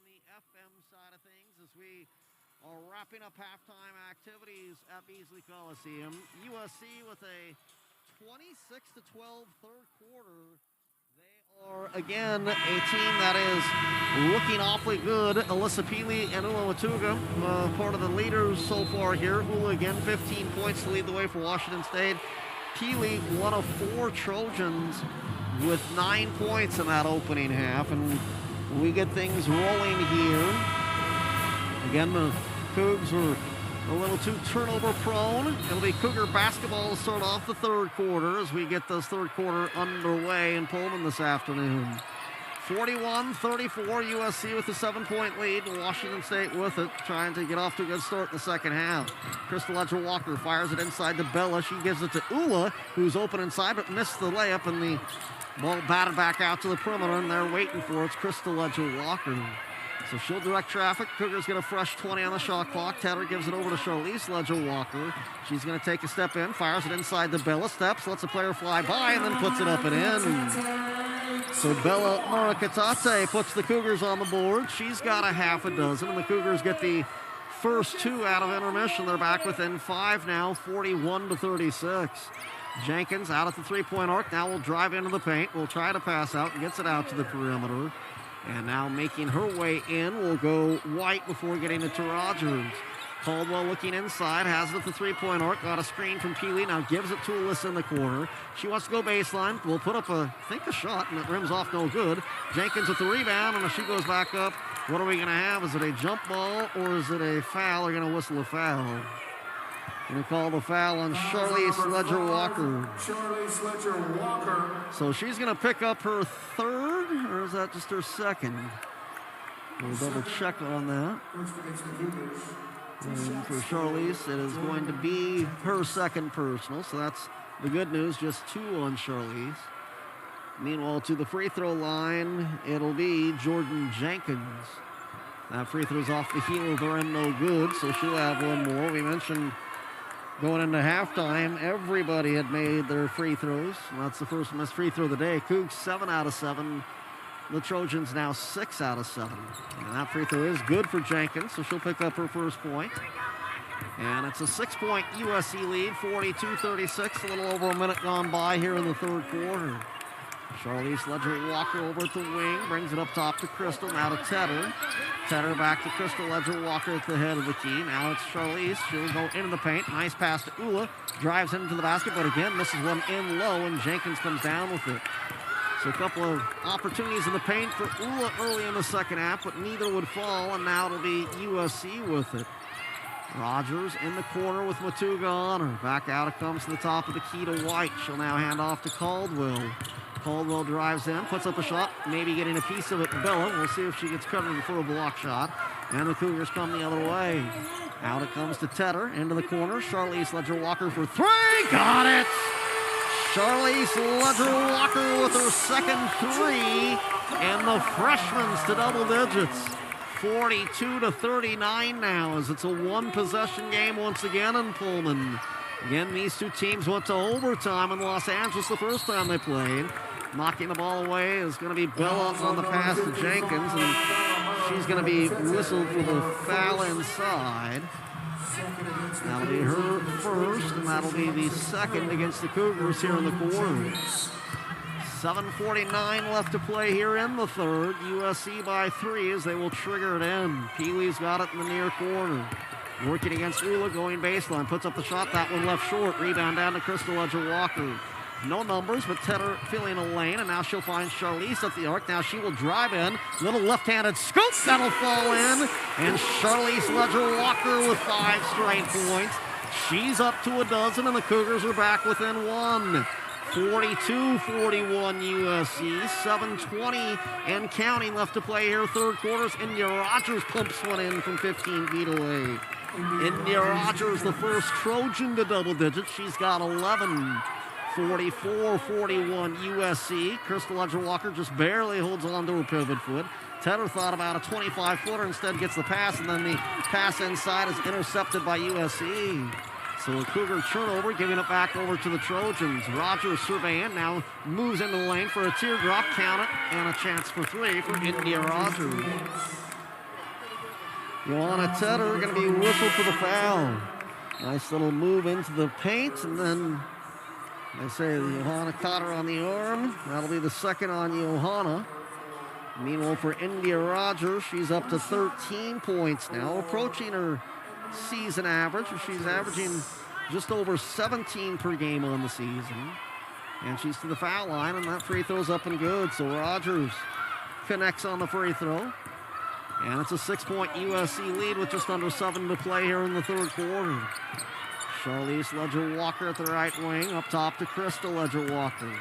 the FM side of things as we are wrapping up halftime activities at Beasley Coliseum. USC with a 26-12 third quarter. They are, again, a team that is looking awfully good. Alyssa Peely and Ula Matuga, part of the leaders so far here. Ula, again, 15 points to lead the way for Washington State. Peely, one of 4 Trojans with 9 points in that opening half. And we get things rolling here. Again, the Cougs were a little too turnover prone. It'll be Cougar basketball to start off the third quarter as we get this third quarter underway in Pullman this afternoon. 41-34, USC with a 7-point lead. Washington State with it, trying to get off to a good start in the second half. Crystal Ledger-Walker fires it inside to Bella. She gives it to Ula, who's open inside, but missed the layup, and the ball batted back out to the perimeter, and they're waiting for it. It's Crystal Ledger-Walker. So she'll direct traffic. Cougars get a fresh 20 on the shot clock. Tedder gives it over to Charlize Ledger-Walker. She's going to take a step in, fires it inside to Bella, steps, lets a player fly by, and then puts it up and in. So Bella Marakatate puts the Cougars on the board. She's got a half a dozen, and the Cougars get the first 2 out of intermission. They're back within 5 now, 41-36. Jenkins out at the three-point arc. Now will drive into the paint. Will try to pass out and gets it out to the perimeter. And now making her way in will go White before getting it to Rogers. Caldwell looking inside, has it at the three-point arc, got a screen from Peely, now gives it to Alyssa in the corner. She wants to go baseline, will put up a shot, and it rims off no good. Jenkins with the rebound, and if she goes back up, what are we going to have? Is it a jump ball, or is it a foul? They're going to whistle a foul. Going to call the foul on Charlize Ledger-Walker. Charlize Ledger-Walker. So she's going to pick up her third, or is that just her second? We'll double check on that. And for Charlize, it is going to be her second personal, so that's the good news, just 2 on Charlize. Meanwhile, to the free throw line, it'll be Jordan Jenkins. That free throw's off the heel of her and no good, so she'll have one more. We mentioned going into halftime, everybody had made their free throws. And that's the first missed free throw of the day. Cougs 7 out of 7. The Trojans now 6 out of 7. And that free throw is good for Jenkins, so she'll pick up her first point. And it's a 6-point USC lead, 42-36. A little over a minute gone by here in the third quarter. Charlize Ledger-Walker over at the wing, brings it up top to Crystal, now to Tedder. Tedder back to Crystal Ledger-Walker at the head of the key. Now it's Charlize, she'll go into the paint, nice pass to Ula, drives into the basket, but again, misses one in low, and Jenkins comes down with it. So a couple of opportunities in the paint for Ula early in the second half, but neither would fall, and now it'll be USC with it. Rogers in the corner with Matuga on her. Back out it comes to the top of the key to White. She'll now hand off to Caldwell. Caldwell drives in, puts up a shot, maybe getting a piece of it. Bella, we'll see if she gets covered for a block shot. And the Cougars come the other way. Out it comes to Tedder, into the corner. Charlize Ledger-Walker for 3, got it! Charlize Ledger-Walker with her second 3, and the freshman's to double digits. 42-39 now, as it's a one-possession game once again in Pullman. Again, these two teams went to overtime in Los Angeles the first time they played. Knocking the ball away is going to be Bella on the pass to Jenkins, and she's going to be whistled for the foul inside. That'll be her first, and that'll be the second against the Cougars here in the quarter. 7:49 left to play here in the third. USC by 3 as they will trigger it in. Peely's got it in the near corner. Working against Ula, going baseline. Puts up the shot, that one left short. Rebound down to Crystal Ledger-Walker. No numbers, but Tedder filling a lane, and now she'll find Charlize at the arc. Now she will drive in. Little left-handed scoop, that'll fall in. And Charlize Ledger-Walker with 5 straight points. She's up to a dozen, and the Cougars are back within 1. 42-41 USC, 7:20 and counting left to play here, third quarters. India Rogers pumps one in from 15 feet away. India Rogers, the first Trojan to double digits. She's got 11. 44-41 USC. Crystal Ledger-Walker just barely holds on to her pivot foot. Tedder thought about a 25-footer, instead gets the pass, and then the pass inside is intercepted by USC. So a Cougar turnover, giving it back over to the Trojans. Rogers surveying, now moves into the lane for a teardrop, count it, and a chance for three for India Rogers. Johanna Tedder going to be whistled for the foul. Nice little move into the paint, and then they say Johanna caught her on the arm. That'll be the second on Johanna. Meanwhile, for India Rogers, she's up to 13 points now, approaching her season average. She's averaging just over 17 per game on the season. And she's to the foul line, and that free throw's up and good. So Rogers connects on the free throw. And it's a 6-point USC lead with just under 7 to play here in the third quarter. Charlize Ledger-Walker at the right wing, up top to Crystal Ledger-Walker.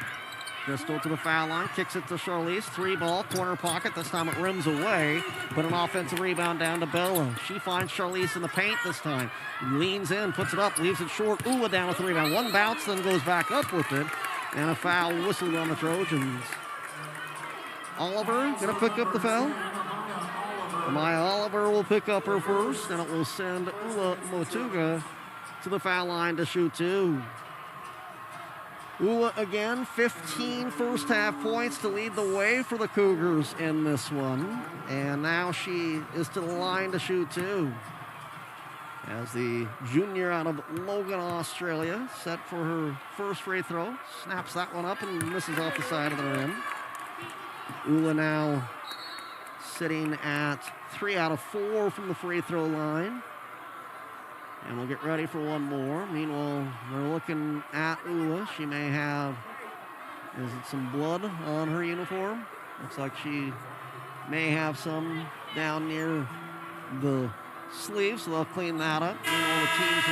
Crystal to the foul line, kicks it to Charlize. 3-ball, corner pocket. This time it rims away, but an offensive rebound down to Bella. She finds Charlize in the paint this time. Leans in, puts it up, leaves it short. Ula down with the rebound. One bounce, then goes back up with it. And a foul whistled on the Trojans. Oliver going to pick up the foul. Maya Oliver will pick up her first, and it will send Ula Motuga to the foul line to shoot two. Ula again, 15 first half points to lead the way for the Cougars in this one. And now she is to the line to shoot two. As the junior out of Logan, Australia, set for her first free throw. Snaps that one up and misses off the side of the rim. Ula now sitting at 3 out of 4 from the free throw line. And we'll get ready for one more. Meanwhile, they're looking at Ula. She may have, is it some blood on her uniform? Looks like she may have some down near the sleeve, so they'll clean that up. Meanwhile, the teams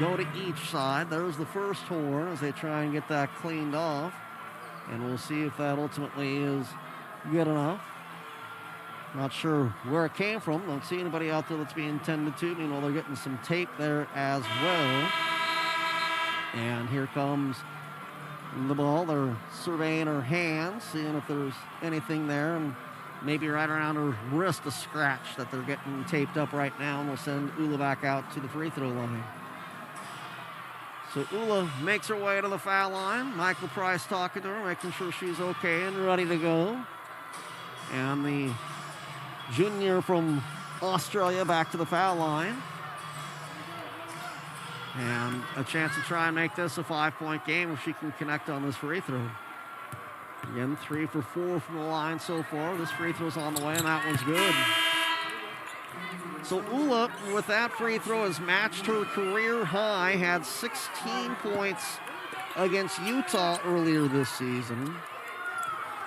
will go to each side. There's the first horn as they try and get that cleaned off. And we'll see if that ultimately is good enough. Not sure where it came from. Don't see anybody out there that's being tended to. Meanwhile, they're getting some tape there as well. And here comes the ball. They're surveying her hands, seeing if there's anything there. And maybe right around her wrist, a scratch that they're getting taped up right now. And we'll send Ula back out to the free throw line. So Ula makes her way to the foul line. Michael Price talking to her, making sure she's okay and ready to go. And the junior from Australia back to the foul line. And a chance to try and make this a 5-point game if she can connect on this free throw. Again, 3 for 4 from the line so far. This free throw's on the way, and that one's good. So Ula, with that free throw, has matched her career high, had 16 points against Utah earlier this season,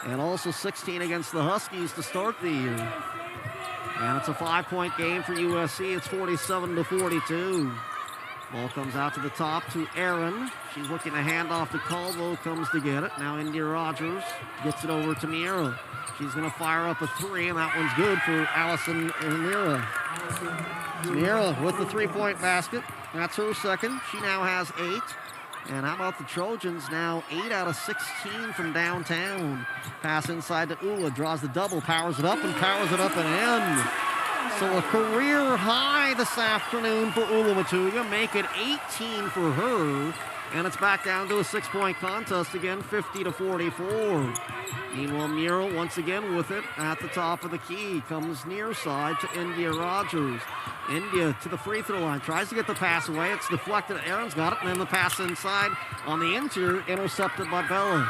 and also 16 against the Huskies to start the year. And it's a 5-point game for USC. It's 47-42. Ball comes out to the top to Aaron. She's looking to hand off to Caldwell, comes to get it. Now India Rogers gets it over to Miera. She's going to fire up a 3, and that one's good for Allison Miera. Miera with the 3-point basket. That's her second. She now has 8. And how about the Trojans now 8 out of 16 from downtown. Pass inside to Ula, draws the double, powers it up and in. So a career high this afternoon for Ula Motuga, make it 18 for her. And it's back down to a 6-point contest again, 50-44. Meanwhile, Miera once again with it at the top of the key. Comes near side to India Rogers. India to the free throw line. Tries to get the pass away. It's deflected. Aaron's got it. And then the pass inside on the interior. Intercepted by Bella.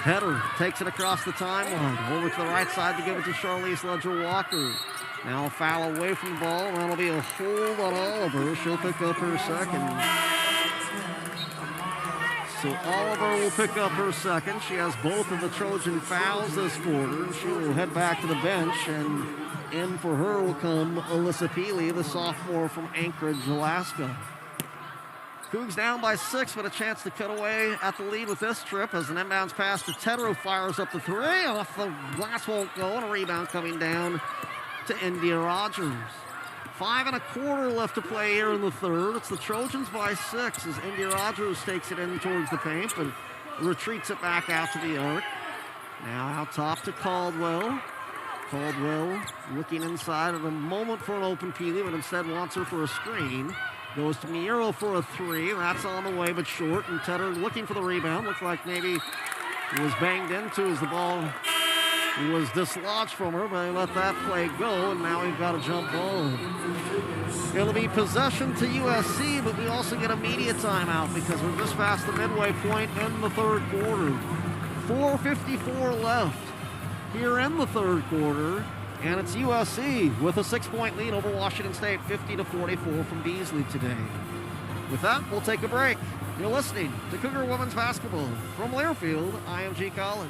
Header takes it across the timeline. Over to the right side to give it to Charlize Ledger-Walker. Now a foul away from the ball. And that'll be a hold on Oliver. She'll pick up her second. So Oliver will pick up her second. She has both of the Trojan fouls this quarter. She will head back to the bench, and in for her will come Alyssa Peely, the sophomore from Anchorage, Alaska. Cougs down by 6, but a chance to cut away at the lead with this trip as an inbounds pass to Tedrow fires up the 3. Off the glass won't go, and a rebound coming down to India Rogers. 5 1/4 left to play here in the third. It's the Trojans by 6 as India Rogers takes it in towards the paint, but retreats it back out to the arc. Now out top to Caldwell. Caldwell looking inside at a moment for an open Peely, but instead wants her for a screen. Goes to Miero for a three. That's on the way, but short. And Tedder looking for the rebound. Looks like maybe it was banged into as the ball was dislodged from her, but they let that play go, and now we've got a jump ball. It'll be possession to USC, but we also get a media timeout because we're just past the midway point in the third quarter. 4:54 left here in the third quarter, and it's USC with a 6-point lead over Washington State, 50-44 from Beasley today. With that, we'll take a break. You're listening to Cougar Women's Basketball from Learfield, IMG College.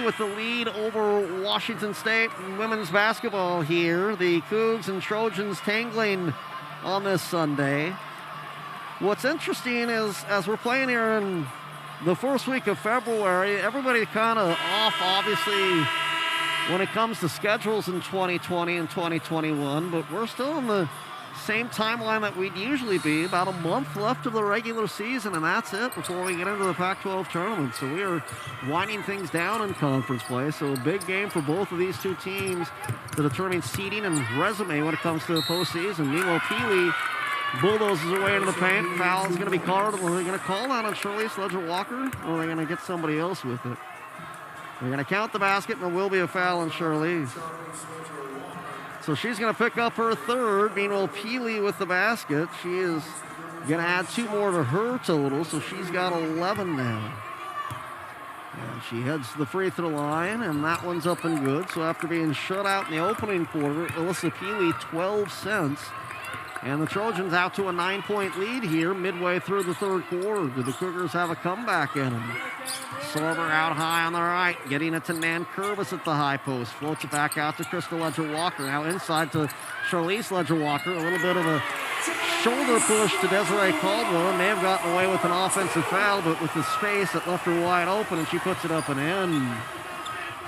With the lead over Washington State in women's basketball here. The Cougs and Trojans tangling on this Sunday. What's interesting is, as we're playing here in the first week of February, everybody kind of off, obviously, when it comes to schedules in 2020 and 2021, but we're still in the same timeline that we'd usually be, about a month left of the regular season, and that's it before we get into the Pac-12 tournament. So we are winding things down in conference play. So a big game for both of these two teams to determine seeding and resume when it comes to the postseason. Meanwhile, Peely bulldozes away into the paint. Foul is going to be called. Are they going to call that on Charlize Leger-Walker, or are they going to get somebody else with it? They're going to count the basket, and there will be a foul on Charlize. So she's going to pick up her third. Meanwhile, Peely with the basket. She is going to add 2 more to her total, so she's got 11 now. And she heads to the free throw line, and that one's up and good. So after being shut out in the opening quarter, Alyssa Peely, 12 cents. And the Trojans out to a 9-point lead here midway through the third quarter. Do the Cougars have a comeback in them? Sorber out high on the right, getting it to Nan Curvis at the high post. Floats it back out to Crystal Leger-Walker. Now inside to Charlize Leger-Walker. A little bit of a shoulder push to Desiree Caldwell. May have gotten away with an offensive foul, but with the space, it left her wide open, and she puts it up and in.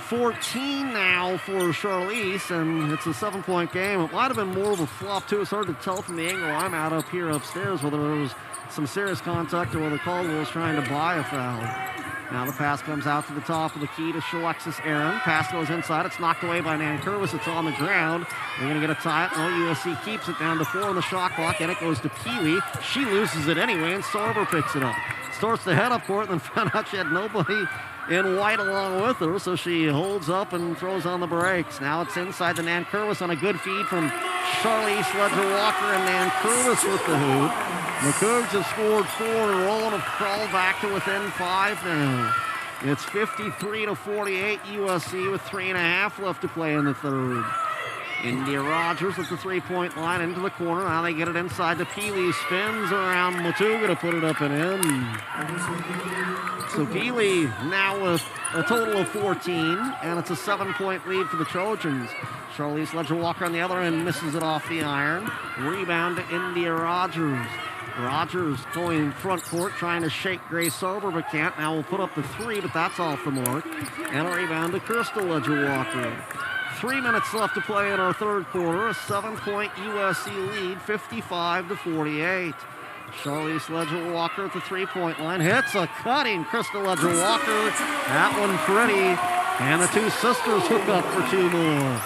14 now for Charlize, and it's a 7-point game. It might have been more of a flop, too. It's hard to tell from the angle I'm at up here upstairs whether there was some serious contact or whether Caldwell was trying to buy a foul. Now the pass comes out to the top of the key to Alexis Aaron. Pass goes inside. It's knocked away by Nan Curvis. It's on the ground. They're going to get a tie. No, USC keeps it down to 4 on the shot clock, and it goes to Peely. She loses it anyway, and Sorber picks it up. Starts to head up for it, and then found out she had nobody in white along with her, so she holds up and throws on the brakes. Now it's inside to Nan Curvis on a good feed from Charlize Leger-Walker, and Nan Curvis with the hoop. The Cougs have scored 4 in a row and have crawled back to within 5 now. It's 53-48 USC with 3.5 left to play in the third. India Rogers at the 3-point line into the corner. Now they get it inside to Peely. Spins around Matuga to put it up and in. So Peely now with a total of 14, and it's a 7-point lead for the Trojans. Charlize Leger-Walker on the other end misses it off the iron. Rebound to India Rogers. Rogers going front court, trying to shake Grace Sarver, but can't. Now will put up the three, but that's off the mark. And a rebound to Crystal Ledger-Walker. 3 minutes left to play in our third quarter. A 7-point USC lead, 55-48. Charlize Ledger-Walker at the three-point line. Hits a cutting Crystal Ledger-Walker. That one pretty. And the two sisters hook up for two more.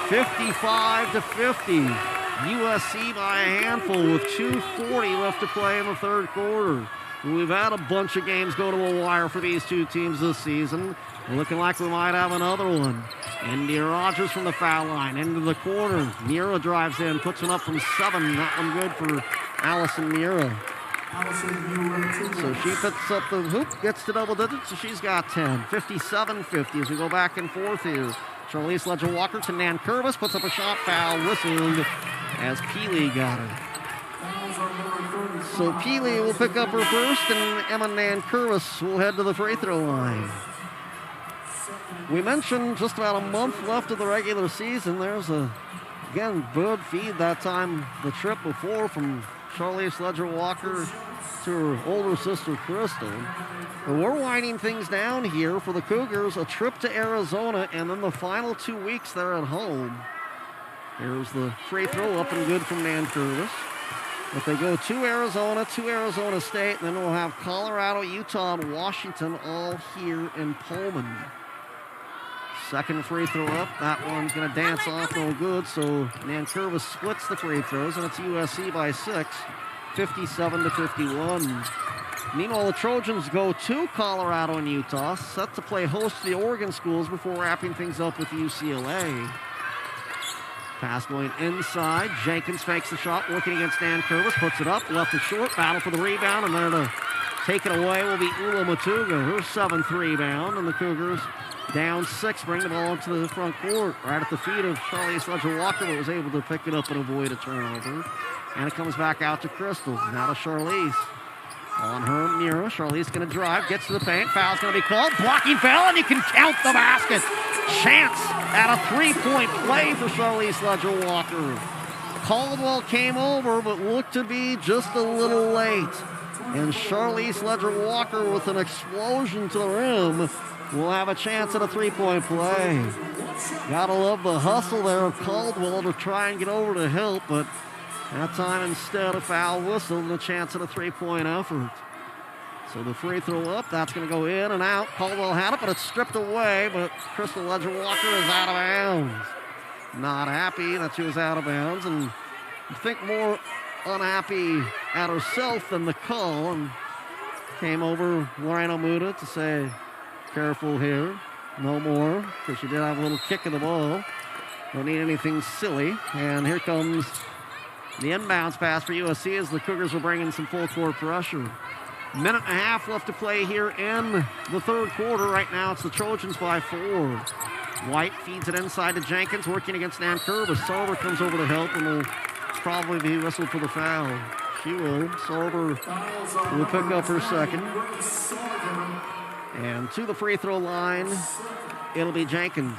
55-50. USC by a handful with 2:40 left to play in the third quarter. We've had a bunch of games go to the wire for these two teams this season. Looking like we might have another one. India Rogers from the foul line, into the corner. Mira drives in, puts one up from 7. That one good for Allison Mira. So she puts up the hoop, gets to double digits, so she's got 10. 57-50 as we go back and forth here. Charlize Ledger-Walker to Nankervis, puts up a shot, foul, whistled as Peely got her. So Peely will pick up her first, and Emma Nankervis will head to the free throw line. We mentioned just about a month left of the regular season. There's a, again, bird feed that time, the trip before from Charlize Ledger-Walker to her older sister, Crystal. But we're winding things down here for the Cougars, a trip to Arizona, and then the final 2 weeks they're at home. Here's the free throw up and good from Nankervis. But they go to Arizona State, and then we'll have Colorado, Utah, and Washington all here in Pullman. Second free throw up. That one's going to dance off, no good. So Nankervis splits the free throws, and it's USC by 6, 57-51. Meanwhile, the Trojans go to Colorado and Utah, set to play host to the Oregon schools before wrapping things up with UCLA. Pass going inside. Jenkins fakes the shot, working against Nankervis, puts it up, left it short, battle for the rebound, and there to take it away will be Ula Matuga, her 7th rebound, and the Cougars down 6, bring the ball into the front court, right at the feet of Charlize Ledger-Walker, but was able to pick it up and avoid a turnover. And it comes back out to Crystal, now to Charlize. On her, Mira. Charlize going to drive, gets to the paint, foul's going to be called, blocking foul, and you can count the basket. Chance at a three-point play for Charlize Ledger-Walker. Caldwell came over, but looked to be just a little late. And Charlize Ledger-Walker with an explosion to the rim will have a chance at a three-point play. Gotta love the hustle there of Caldwell to try and get over to help, but that time instead a foul whistle and a chance at a three-point effort. So the free throw up, that's going to go in and out. Caldwell had it, but it's stripped away, but Crystal Ledger-Walker is out of bounds. Not happy that she was out of bounds, and I think more unhappy at herself than the call, and came over Lorena Muda to say, careful here, no more, because she did have a little kick of the ball. Don't need anything silly. And here comes the inbounds pass for USC as the Cougars are bringing some full court pressure. Minute and a half left to play here in the third quarter. Right now it's the Trojans by 4. White feeds it inside to Jenkins, working against Nankervis. Sarver comes over to help and will probably be whistled for the foul. She will. Sarver will pick up her second. And to the free throw line, it'll be Jenkins.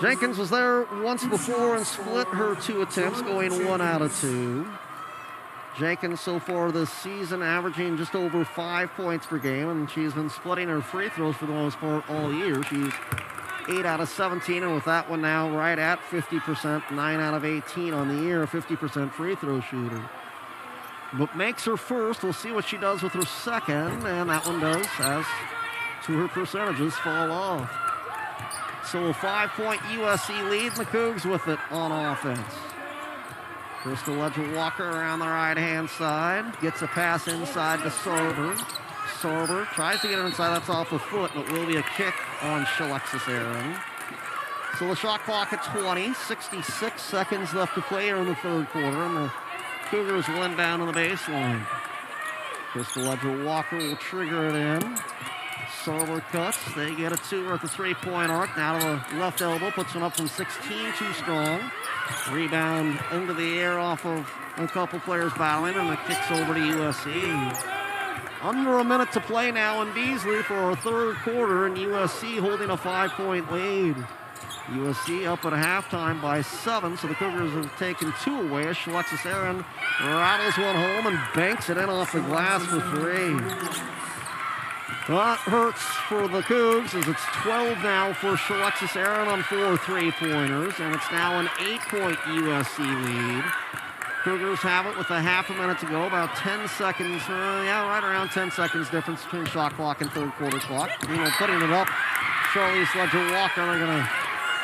Jenkins was there once before and split her 2 attempts, going 1 out of 2. Jenkins so far this season averaging just over 5 points per game, and she's been splitting her free throws for the most part all year. She's 8 out of 17, and with that one now right at 50%, 9 out of 18 on the year, a 50% free throw shooter. But makes her first. We'll see what she does with her second, and that one does, as to her percentages fall off. So a 5-point USC lead, and the Cougs with it on offense. Crystal Ledger-Walker around the right-hand side. Gets a pass inside to Sarver. Sarver tries to get it inside. That's off the foot, but will be a kick on Shalexis Aaron. So the shot clock at 20. 66 seconds left to play here in the third quarter, and the Cougars will inbound on the baseline. Crystal Ledger-Walker will trigger it in. Sarver cuts. They get a 2 at the three-point arc. Now to the left elbow. Puts one up from 16. Too strong. Rebound into the air off of a couple players battling, and it kicks over to USC. Under a minute to play now in Beasley for our third quarter, and USC holding a 5-point lead. USC up at halftime by 7, so the Cougars have taken 2 away as Alexis Aaron rattles one home and banks it in off the glass for 3. That hurts for the Cougs as it's 12 now for Alexis Aaron on 4 3-pointers, and it's now an 8-point USC lead. Cougars have it with a half a minute to go, about 10 seconds, right around 10 seconds difference between shot clock and third quarter clock. Putting it up, Charlize Leger-Walker, they're going to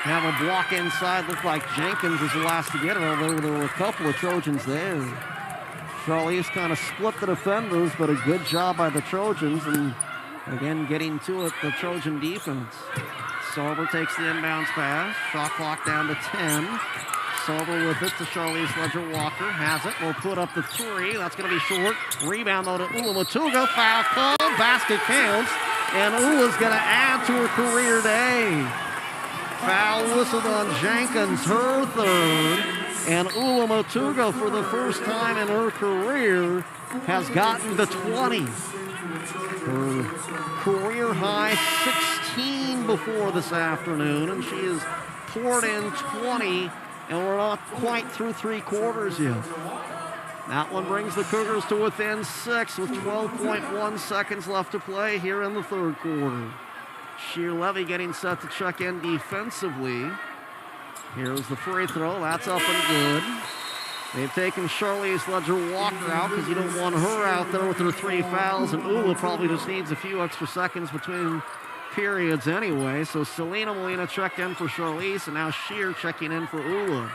have a block inside. Looked like Jenkins was the last to get it, although there were a couple of Trojans there. Charlize kind of split the defenders, but a good job by the Trojans, and again, getting to it, the Trojan defense. Sarver takes the inbounds pass. Shot clock down to 10. Sarver with it to Charlize Leger-Walker. Has it. Will put up the 3. That's going to be short. Rebound though to Ula Motuga. Foul call. Basket counts. And Ula's going to add to her career day. Foul whistled on Jenkins, her third. And Ula Motuga, for the first time in her career, has gotten to 20. Her career high 16 before this afternoon, and she has poured in 20, and we're not quite through 3 quarters yet. That one brings the Cougars to within 6 with 12.1 seconds left to play here in the third quarter. Sheer Levy getting set to check in defensively. Here's the free throw. That's up and good. They've taken Charlize Leger-Walker out because you don't want her out there with her 3 fouls, and Ula probably just needs a few extra seconds between periods anyway. So Selena Molina checked in for Charlize, and now Sheer checking in for Ula.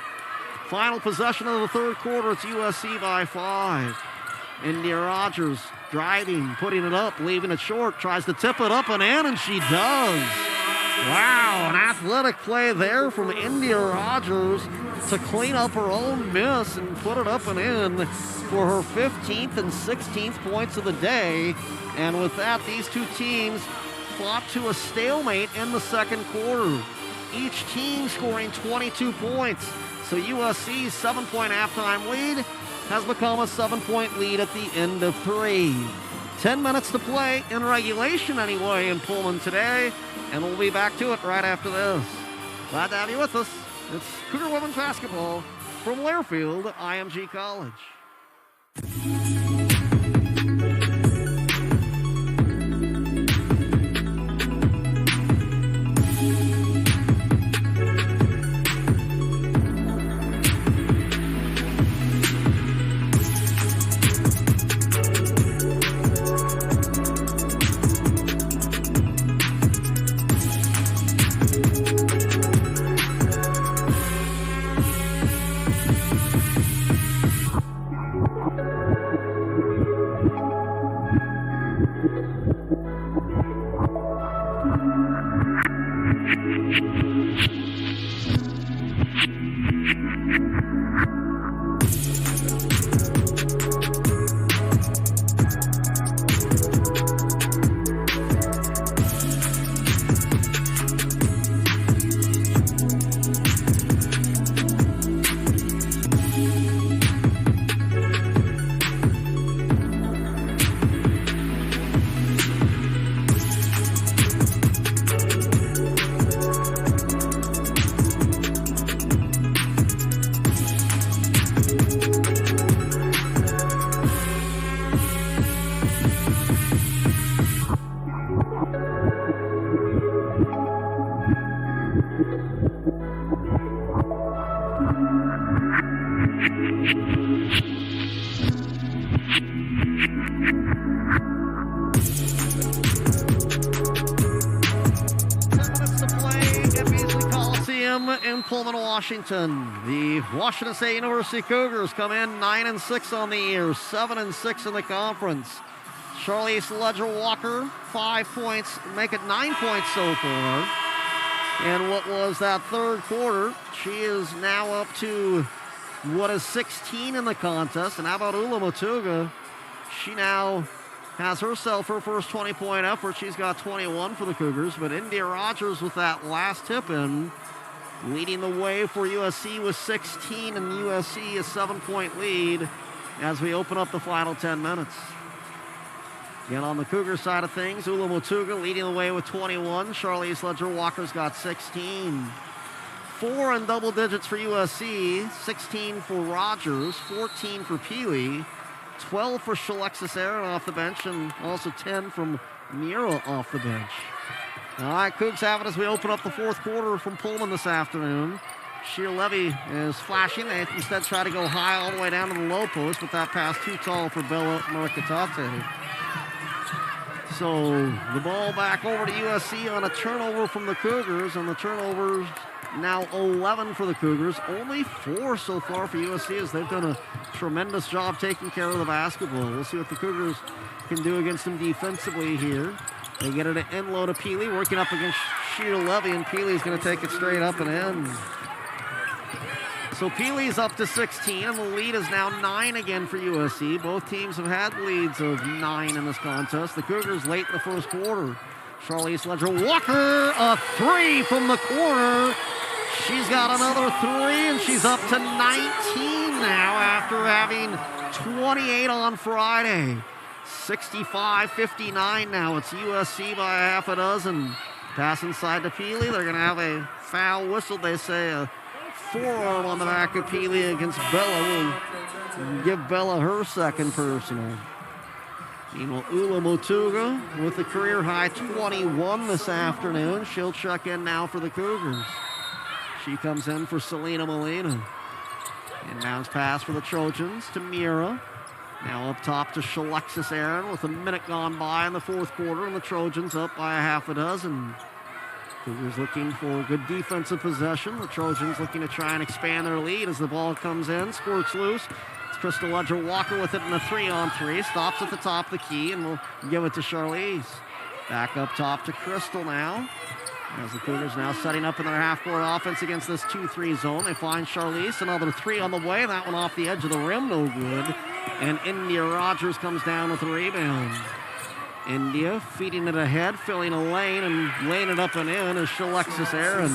Final possession of the third quarter. It's USC by 5. India Rogers driving, putting it up, leaving it short, tries to tip it up and in, and she does. Wow, an athletic play there from India Rogers to clean up her own miss and put it up and in for her 15th and 16th points of the day. And with that, these two teams fought to a stalemate in the second quarter, each team scoring 22 points. So USC's 7-point halftime lead has become a 7-point lead at the end of 3. 10 minutes to play in regulation anyway in Pullman today, and we'll be back to it right after this. Glad to have you with us. It's Cougar Women's Basketball from Learfield, IMG College. In Pullman, Washington, the Washington State University Cougars come in 9-6 on the year, 7-6 in the conference. Charlize Leger-Walker, 5 points, make it 9 points so far. And what was that third quarter? She is now up to what is 16 in the contest. And how about Ula Motuga? She now has herself her first 20-point effort. She's got 21 for the Cougars. But India Rogers with that last tip-in, leading the way for USC with 16, and USC a 7-point lead as we open up the final 10 minutes. Again, on the Cougar side of things, Ula Motuga leading the way with 21. Charlize Leger-Walker's got 16. 4 in double digits for USC, 16 for Rogers, 14 for Peely, 12 for Shalexis Aaron off the bench, and also 10 from Mira off the bench. All right, Cougs have it as we open up the fourth quarter from Pullman this afternoon. Sheer Levy is flashing. They instead try to go high all the way down to the low post, but that pass too tall for Bella Maracatate. So the ball back over to USC on a turnover from the Cougars, and the turnovers now 11 for the Cougars. Only 4 so far for USC as they've done a tremendous job taking care of the basketball. We'll see what the Cougars can do against them defensively here. They get it to end low to Peely, working up against Sheer Levy, and Peely's going to take it straight up and in. So Peely's up to 16, and the lead is now 9 again for USC. Both teams have had leads of 9 in this contest. The Cougars late in the first quarter. Charlize Leger-Walker, a 3 from the corner. She's got another 3, and she's up to 19 now after having 28 on Friday. 65-59 now. It's USC by a half a dozen. Pass inside to Peely. They're going to have a foul whistle. They say a forearm on the back of Peely against Bella. Will give Bella her second personal. Meanwhile, Ula Motuga with the career high 21 this afternoon. She'll check in now for the Cougars. She comes in for Selena Molina. Inbounds pass for the Trojans to Mira. Now up top to Shalexis Aaron with a minute gone by in the fourth quarter, and the Trojans up by a half a dozen. Cougars looking for good defensive possession. The Trojans looking to try and expand their lead as the ball comes in, squirts loose. It's Crystal Leger-Walker with it in a 3-on-3. Stops at the top of the key, and will give it to Charlize. Back up top to Crystal now. As the Cougars now setting up in their half-court offense against this 2-3 zone. They find Charlize, another 3 on the way. That one off the edge of the rim, no good. And India Rogers comes down with a rebound. India feeding it ahead, filling a lane, and laying it up and in is Shalexis Aaron.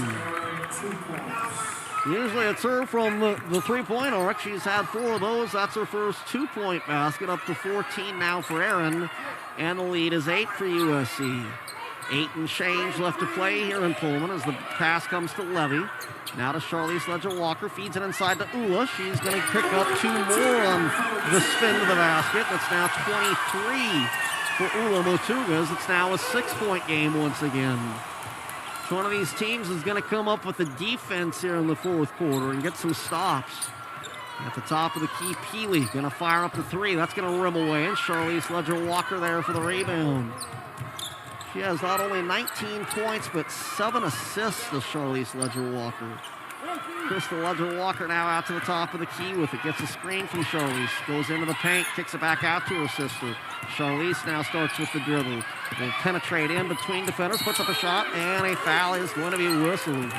Usually it's her from the three-point arc. She's had 4 of those. That's her first 2-point basket, up to 14 now for Aaron. And the lead is 8 for USC. 8 and change left to play here in Pullman as the pass comes to Levy. Now to Charlize Leger-Walker, feeds it inside to Ula. She's going to pick up 2 more on the spin to the basket. That's now 23 for Ula Motugas. It's now a 6-point game once again. So one of these teams is going to come up with a defense here in the fourth quarter and get some stops. At the top of the key, Peely going to fire up the 3. That's going to rim away, and Charlize Leger-Walker there for the rebound. She has not only 19 points, but 7 assists to Charlize Leger-Walker. Crystal Leger-Walker now out to the top of the key with it. Gets a screen from Charlize. Goes into the paint, kicks it back out to her sister. Charlize now starts with the dribble. Will penetrate in between defenders, puts up a shot, and a foul is going to be whistled.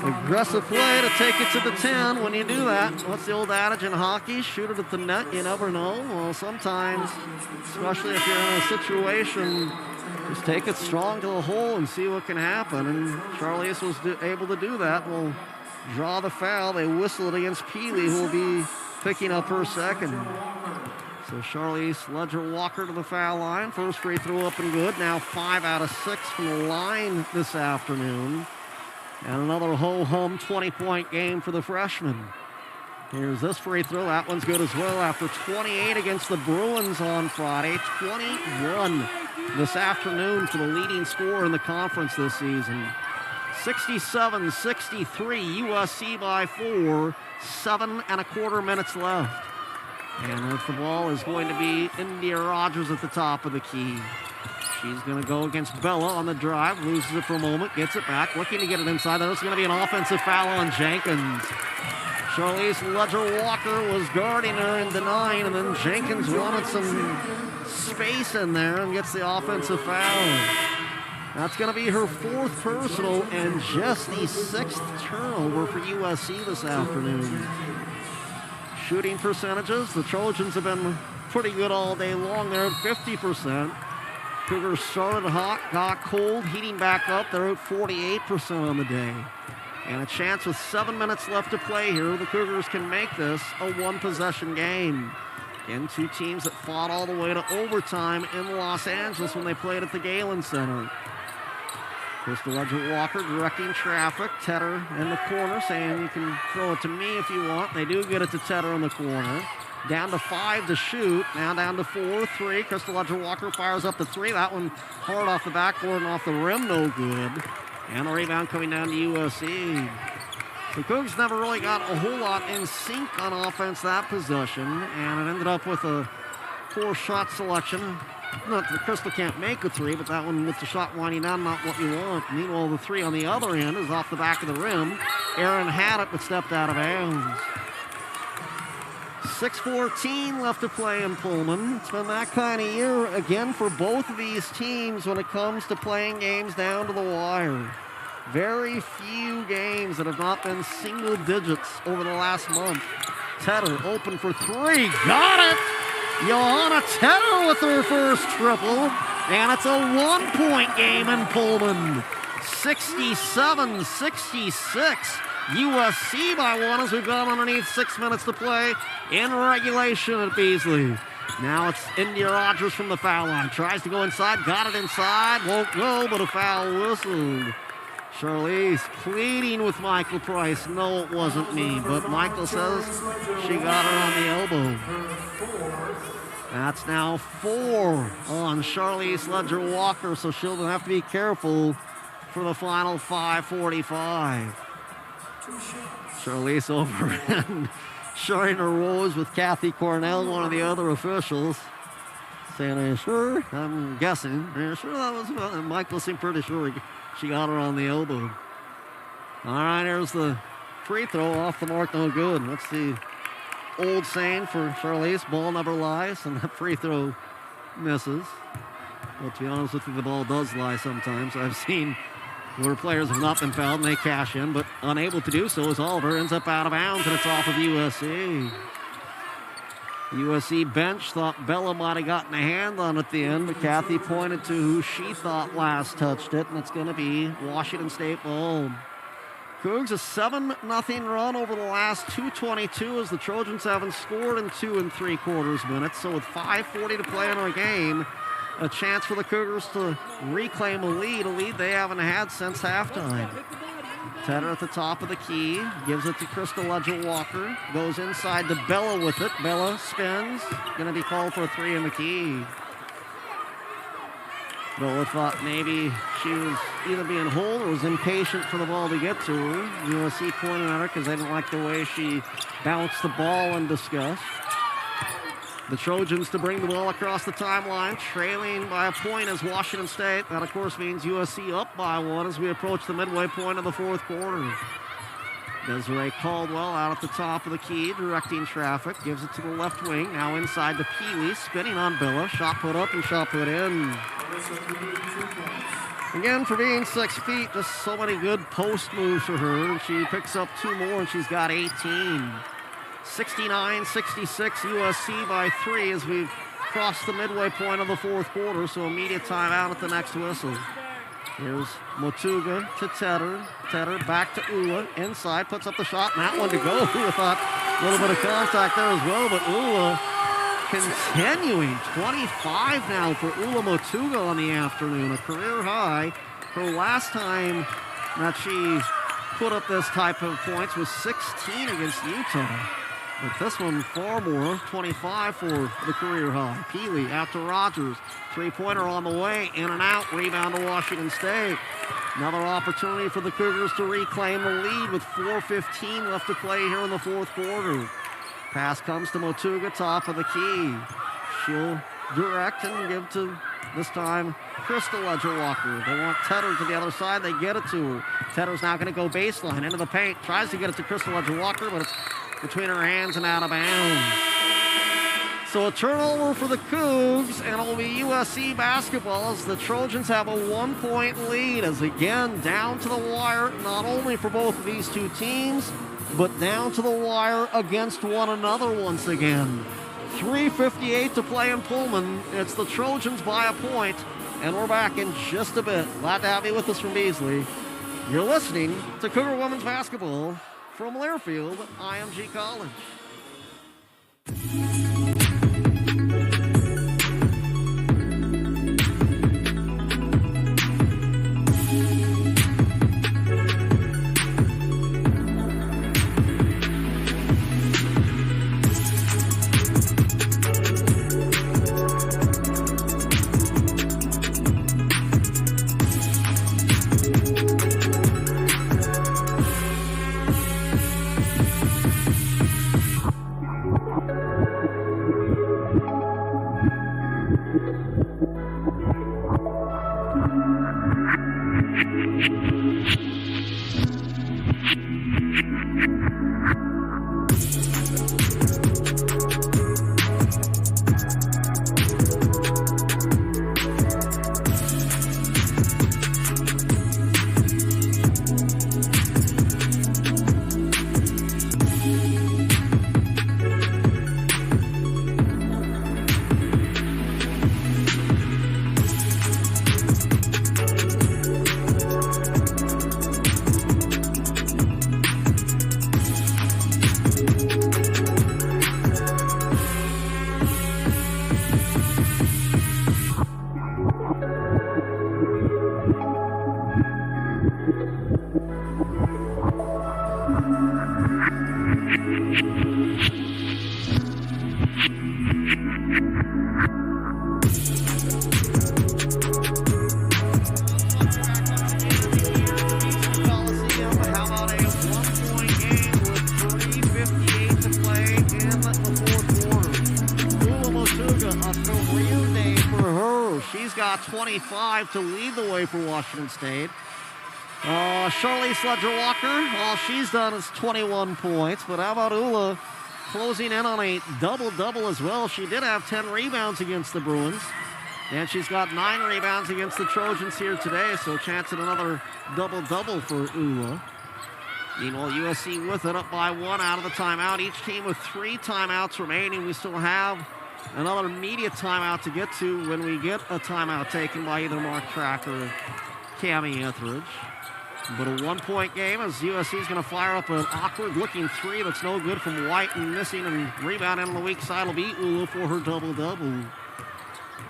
Aggressive play to take it to the 10. When you do that, what's the old adage in hockey? Shoot it at the net, you never know. Well, sometimes, especially if you're in a situation, just take it strong to the hole and see what can happen. And Charlize was able to do that. Will draw the foul. They whistle it against Peely, who will be picking up her second. So Charlize Leger-Walker to the foul line. First free throw up and good. Now 5 out of 6 from the line this afternoon. And another ho-hum 20-point game for the freshman. Here's this free throw. That one's good as well after 28 against the Bruins on Friday. 21 this afternoon for the leading scorer in the conference this season. 67-63, USC by 4. 7.25 minutes left. And the ball is going to be India Rogers at the top of the key. She's going to go against Bella on the drive, loses it for a moment, gets it back, looking to get it inside. There's going to be an offensive foul on Jenkins. Charlize Leger-Walker was guarding her and denying, and then Jenkins wanted some space in there and gets the offensive foul. That's going to be her 4th personal and just the 6th turnover for USC this afternoon. Shooting percentages, the Trojans have been pretty good all day long. They're at 50%. Cougars started hot, got cold, heating back up. They're at 48% on the day. And a chance with 7 minutes left to play here. The Cougars can make this a 1-possession game. And 2 teams that fought all the way to overtime in Los Angeles when they played at the Galen Center. Crystal Ledger-Walker directing traffic. Tedder in the corner saying you can throw it to me if you want. They do get it to Tedder in the corner. Down to 5 to shoot. Now down to 4-3. Crystal Ledger-Walker fires up the 3. That one hard off the backboard and off the rim. No good. And the rebound coming down to USC. The Cougs never really got a whole lot in sync on offense that possession. And it ended up with a poor shot selection. Not that Crystal can't make a 3, but that one with the shot winding down, not what you want. Meanwhile, the 3 on the other end is off the back of the rim. Aaron had it, but stepped out of bounds. 6:14 left to play in Pullman. It's been that kind of year again for both of these teams when it comes to playing games down to the wire. Very few games that have not been single digits over the last month. Tedder open for 3. Got it! Johanna Tedder with her first triple. And it's a 1-point game in Pullman. 67-66. USC by 1 as we've gone underneath 6 minutes to play in regulation at Beasley. Now it's India Rogers from the foul line. Tries to go inside. Got it inside. Won't go, but a foul whistled. Charlize pleading with Michael Price. No, it wasn't me, but Michael says she got her on the elbow. That's now 4 on Charlize Ledger-Walker, so she'll have to be careful for the final 5:45. Charlize over and sharing her woes with Kathy Cornell, one of the other officials. Saying, are you sure? I'm guessing. Are you sure that was... And Michael seemed pretty sure she got her on the elbow. All right, here's the free throw off the mark, no good. That's the old saying for Charlize, ball never lies, and that free throw misses. Well, to be honest with you, the ball does lie sometimes. I've seen where players have not been fouled and they cash in, but unable to do so as Oliver ends up out of bounds, and it's off of USC. USC bench thought Bella might have gotten a hand on it at the end, but Kathy pointed to who she thought last touched it, and it's going to be Washington State ball. Cougs a 7-0 run over the last 2:22 as the Trojans haven't scored in 2 3/4 minutes. So with 5:40 to play in our game, a chance for the Cougars to reclaim a lead they haven't had since halftime. Tedder at the top of the key, gives it to Crystal Ledger-Walker, goes inside to Bella with it. Bella spins, going to be called for a 3 in the key. Bella thought maybe she was either being hold or was impatient for the ball to get to her. USC pointed at her because they didn't like the way she bounced the ball in disgust. The Trojans to bring the ball across the timeline, trailing by a point as Washington State. That, of course, means USC up by 1 as we approach the midway point of the 4th quarter. Desiree Caldwell out at the top of the key, directing traffic. Gives it to the left wing. Now inside to Peely, spinning on Bella. Shot put up and shot put in. Again, for being 6 feet, just so many good post moves for her. And she picks up 2 more, and she's got 18. 69-66, USC by 3 as we've crossed the midway point of the 4th quarter. So immediate timeout at the next whistle. Here's Motuga to Tedder. Tedder back to Ula. Inside, puts up the shot, and that one to go. Ula thought a little bit of contact there as well, but Ula continuing. 25 now for Ula Motuga on the afternoon. A career high. Her last time that she put up this type of points was 16 against Utah. But this one far more, 25 for the career high. Peely out to Rogers. 3-pointer on the way, in and out. Rebound to Washington State. Another opportunity for the Cougars to reclaim the lead with 4:15 left to play here in the 4th quarter. Pass comes to Motuga, top of the key. She'll direct and give to, this time, Crystal Ledger-Walker. They want Tedder to the other side. They get it to her. Tedder's now going to go baseline into the paint. Tries to get it to Crystal Ledger-Walker, but it's between her hands and out of bounds. So a turnover for the Cougs, and it will be USC basketball as the Trojans have a 1-point lead. As again, down to the wire, not only for both of these two teams, but down to the wire against one another once again. 3:58 to play in Pullman. It's the Trojans by a point, and we're back in just a bit. Glad to have you with us from Beasley. You're listening to Cougar Women's Basketball from Learfield, IMG College. She's got 25 to lead the way for Washington State. Charlize Leger-Walker, all she's done is 21 points. But how about Ula closing in on a double-double as well? She did have 10 rebounds against the Bruins. And she's got 9 rebounds against the Trojans here today. So a chance at another double-double for Ula. Meanwhile, USC with it, up by 1 out of the timeout. Each team with 3 timeouts remaining. We still have another media timeout to get to when we get a timeout taken by either Mark Track or Cami Etheridge. But a 1-point game as USC is going to fire up an awkward-looking 3 that's no good from White, and missing and rebounding on the weak side will be Ula for her double-double.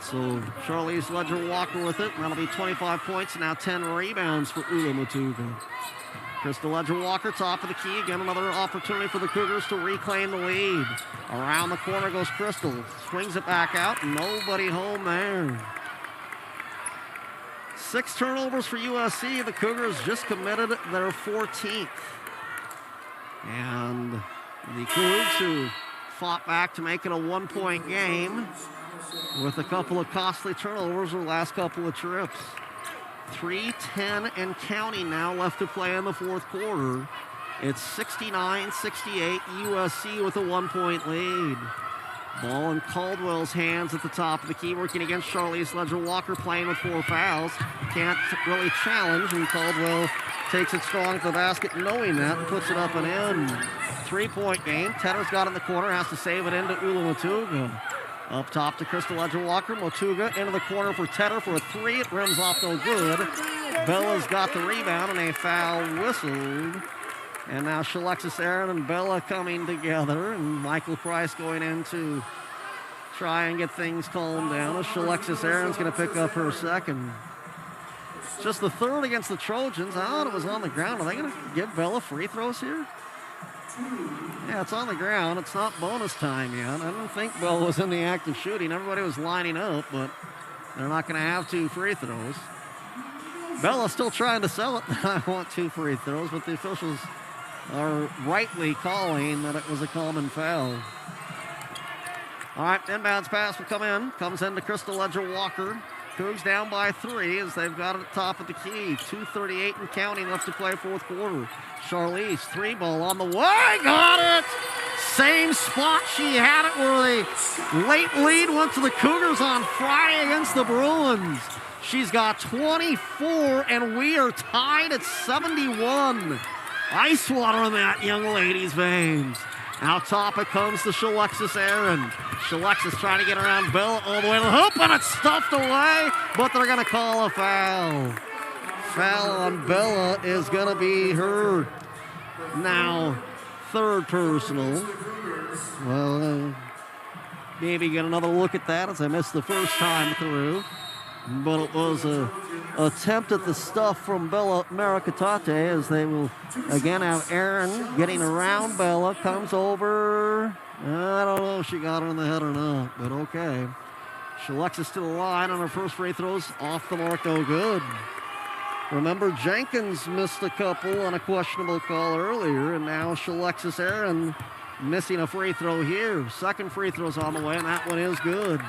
So Charlize Leger-Walker with it, and that'll be 25 points, and now 10 rebounds for Ula Motuga. Crystal Leger-Walker, top of the key. Again, another opportunity for the Cougars to reclaim the lead. Around the corner goes Crystal. Swings it back out. Nobody home there. 6 turnovers for USC. The Cougars just committed their 14th. And the Cougs, who fought back to make it a 1-point game with a couple of costly turnovers the last couple of trips. 3:10 and counting now left to play in the fourth quarter. It's 69-68, USC with a 1-point lead. Ball in Caldwell's hands at the top of the key, working against Charlize Leger-Walker, playing with 4 fouls. Can't really challenge, and Caldwell takes it strong to the basket, knowing that, and puts it up and in. 3-point game. Tedder's got it in the corner, has to save it into Ula Motuga. Up top to Crystal Leger-Walker. Motuga into the corner for Tedder for a 3. It rims off no good. Bella's got the rebound and a foul whistled. And now Shalexis Aaron and Bella coming together. And Michael Price going in to try and get things calmed down. Shalexis Aaron's going to pick up her second. Just the third against the Trojans. I thought it was on the ground. Are they going to give Bella free throws here? Yeah, it's on the ground. It's not bonus time yet. I don't think Bell was in the act of shooting. Everybody was lining up, but they're not going to have 2 free throws. Bella's still trying to sell it. I want 2 free throws, but the officials are rightly calling that it was a common foul. All right, inbounds pass will come in. Comes into Crystal Leger-Walker. Cougs down by 3 as they've got it at the top of the key. 2:38 and counting left to play fourth quarter. Charlize, 3 ball on the way. Got it! Same spot she had it where the late lead went to the Cougars on Friday against the Bruins. She's got 24, and we are tied at 71. Ice water in that young lady's veins. Out top it comes to Shalexis Aaron. Shalexis trying to get around Bella all the way to the hoop, and it's stuffed away, but they're going to call a foul. Foul on Bella is going to be her now 3rd personal. Well, maybe get another look at that as I missed the first time through. But it was an attempt at the stuff from Bella Maricatate as they will again have Aaron getting around Bella. Comes over. I don't know if she got her in the head or not, but okay. Shalexis to the line on her first free throws. Off the mark, no good. Remember, Jenkins missed a couple on a questionable call earlier, and now Shalexis Aaron missing a free throw here. Second free throw's on the way, and that one is good.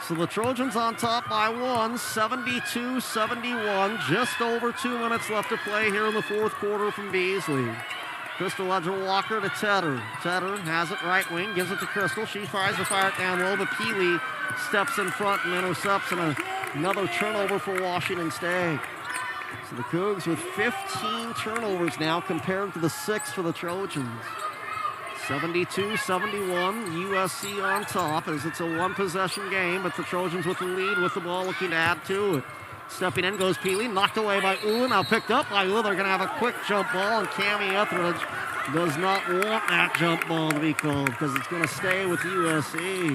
So the Trojans on top by 1, 72-71. Just over 2 minutes left to play here in the fourth quarter from Beasley. Crystal Ledger-Walker to Tedder. Tedder has it right wing, gives it to Crystal. She tries to fire it down low, but Peely steps in front and intercepts, and another turnover for Washington State. So the Cougs with 15 turnovers now compared to the 6 for the Trojans. 72-71, USC on top as it's a one-possession game, but the Trojans with the lead with the ball looking to add to it. Stepping in goes Peely, knocked away by Ula, now picked up by Ula. They're going to have a quick jump ball, and Cami Etheridge does not want that jump ball to be called because it's going to stay with USC.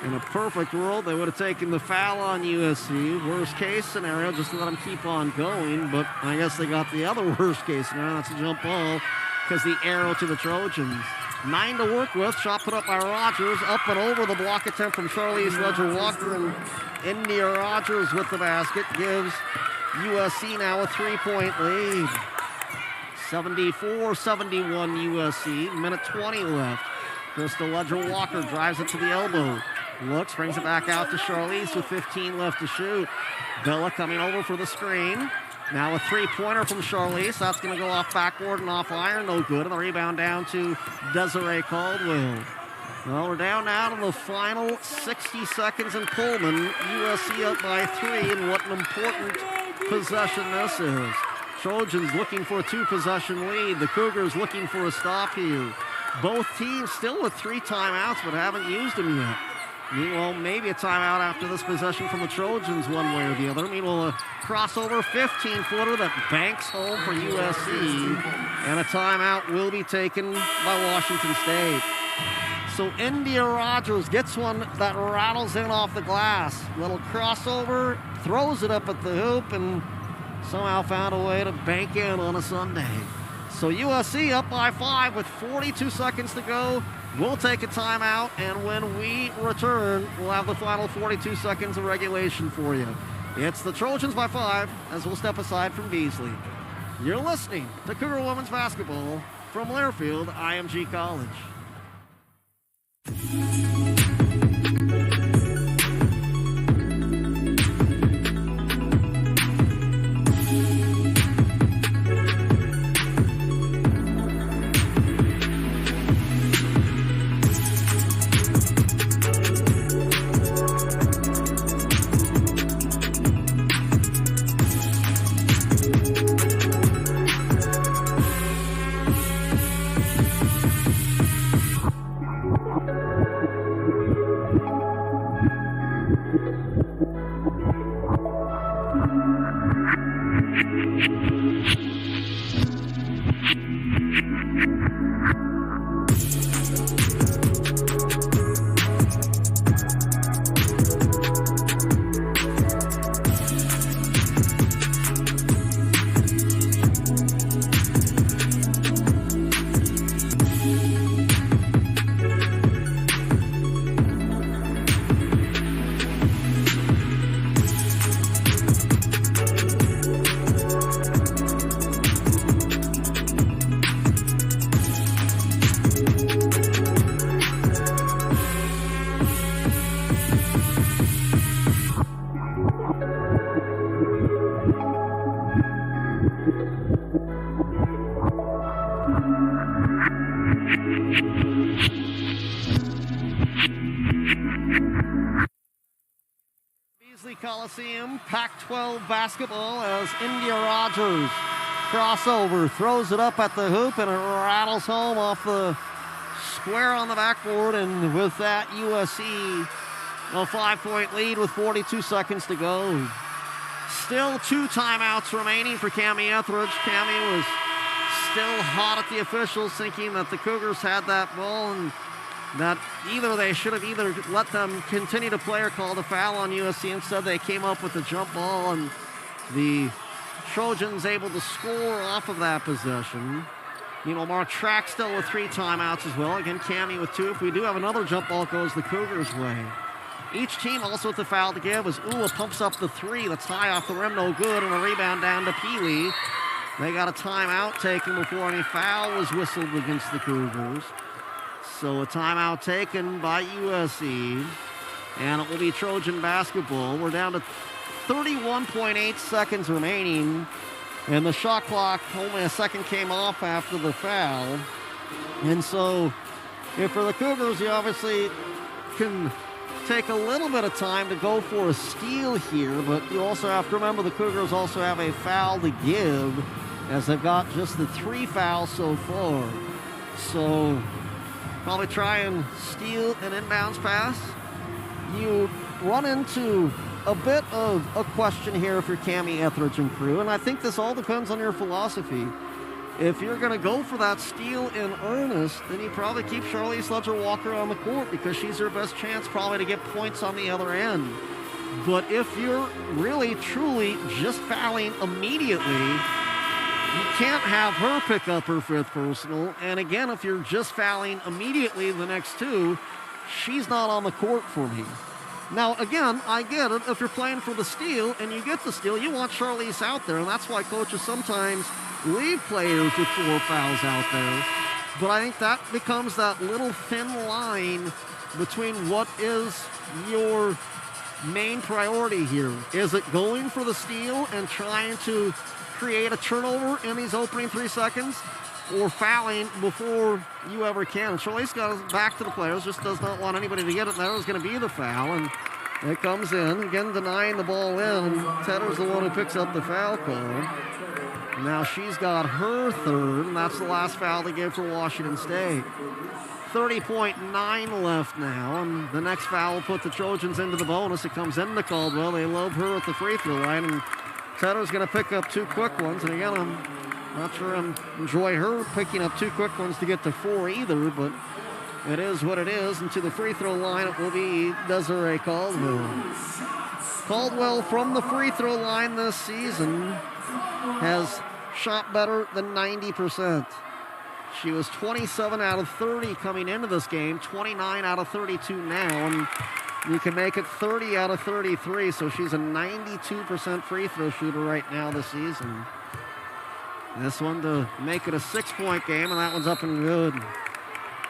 In a perfect world, they would have taken the foul on USC. Worst case scenario, just to let them keep on going, but I guess they got the other worst case scenario. That's a jump ball because the arrow to the Trojans. 9 to work with. Shot put up by Rogers. Up and over the block attempt from Charlize Ledger-Walker. And India Rogers with the basket gives USC now a 3-point lead. 74-71 USC. Minute 20 left. Crystal Ledger-Walker drives it to the elbow. Looks, brings it back out to Charlize with 15 left to shoot. Bella coming over for the screen. Now a three-pointer from Charlize. That's going to go off backboard and off iron. No good. And the rebound down to Desiree Caldwell. Well, we're down now to the final 60 seconds in Pullman. USC up by 3, and what an important possession this is. Trojans looking for a 2-possession lead. The Cougars looking for a stop here. Both teams still with 3 timeouts, but haven't used them yet. Meanwhile, maybe a timeout after this possession from the Trojans one way or the other. Meanwhile, a crossover 15-footer that banks home for USC. And a timeout will be taken by Washington State. So India Rogers gets one that rattles in off the glass. Little crossover, throws it up at the hoop, and somehow found a way to bank in on a Sunday. So USC up by 5 with 42 seconds to go. We'll take a timeout, and when we return, we'll have the final 42 seconds of regulation for you. It's the Trojans by 5 as we'll step aside from Beasley. You're listening to Cougar Women's Basketball from Learfield IMG College. Coliseum, Pac-12 basketball as India Rogers crossover, throws it up at the hoop, and it rattles home off the square on the backboard, and with that, USC a 5-point lead with 42 seconds to go. Still 2 timeouts remaining for Cami Etheridge. Cami was still hot at the officials, thinking that the Cougars had that ball and that either they should have either let them continue to play or called a foul on USC. Instead, they came up with a jump ball, and the Trojans able to score off of that possession. Meanwhile, Mark Track still with 3 timeouts as well. Again, Cami with 2. If we do have another jump ball, it goes the Cougars' way. Each team also with the foul to give as Ula pumps up the 3. That's high off the rim, no good, and a rebound down to Peely. They got a timeout taken before any foul was whistled against the Cougars. So a timeout taken by USC. And it will be Trojan basketball. We're down to 31.8 seconds remaining. And the shot clock, only a second came off after the foul. And so, if for the Cougars, you obviously can take a little bit of time to go for a steal here, but you also have to remember the Cougars also have a foul to give, as they've got just the 3 fouls so far. So, probably try and steal an inbounds pass. You run into a bit of a question here if you're Cami Etheridge and crew, and I think this all depends on your philosophy. If you're going to go for that steal in earnest, then you probably keep Charlize Leger-Walker on the court because she's your best chance probably to get points on the other end. But if you're really, truly just fouling immediately, you can't have her pick up her 5th personal. And again, if you're just fouling immediately the next 2, she's not on the court for me. Now, again, I get it. If you're playing for the steal and you get the steal, you want Charlize out there. And that's why coaches sometimes leave players with 4 fouls out there. But I think that becomes that little thin line between what is your main priority here. Is it going for the steal and trying to create a turnover in these opening 3 seconds, or fouling before you ever can? And Charlize got back to the players, just does not want anybody to get it. And that was going to be the foul, and it comes in. Again, denying the ball in. Tedder's the one who picks up the foul call. Now she's got her 3rd, and that's the last foul they gave for Washington State. 30.9 left now, and the next foul will put the Trojans into the bonus. It comes into Caldwell. They lob her at the free throw line, and Tedder's going to pick up 2 quick ones. And again, I'm not sure I enjoy her picking up 2 quick ones to get to 4 either, but it is what it is. And to the free throw line, it will be Desiree Caldwell. Caldwell from the free throw line this season has shot better than 90%. She was 27 out of 30 coming into this game, 29 out of 32 now, and you can make it 30 out of 33, so she's a 92% free throw shooter right now this season. This one to make it a 6-point game, and that one's up and good.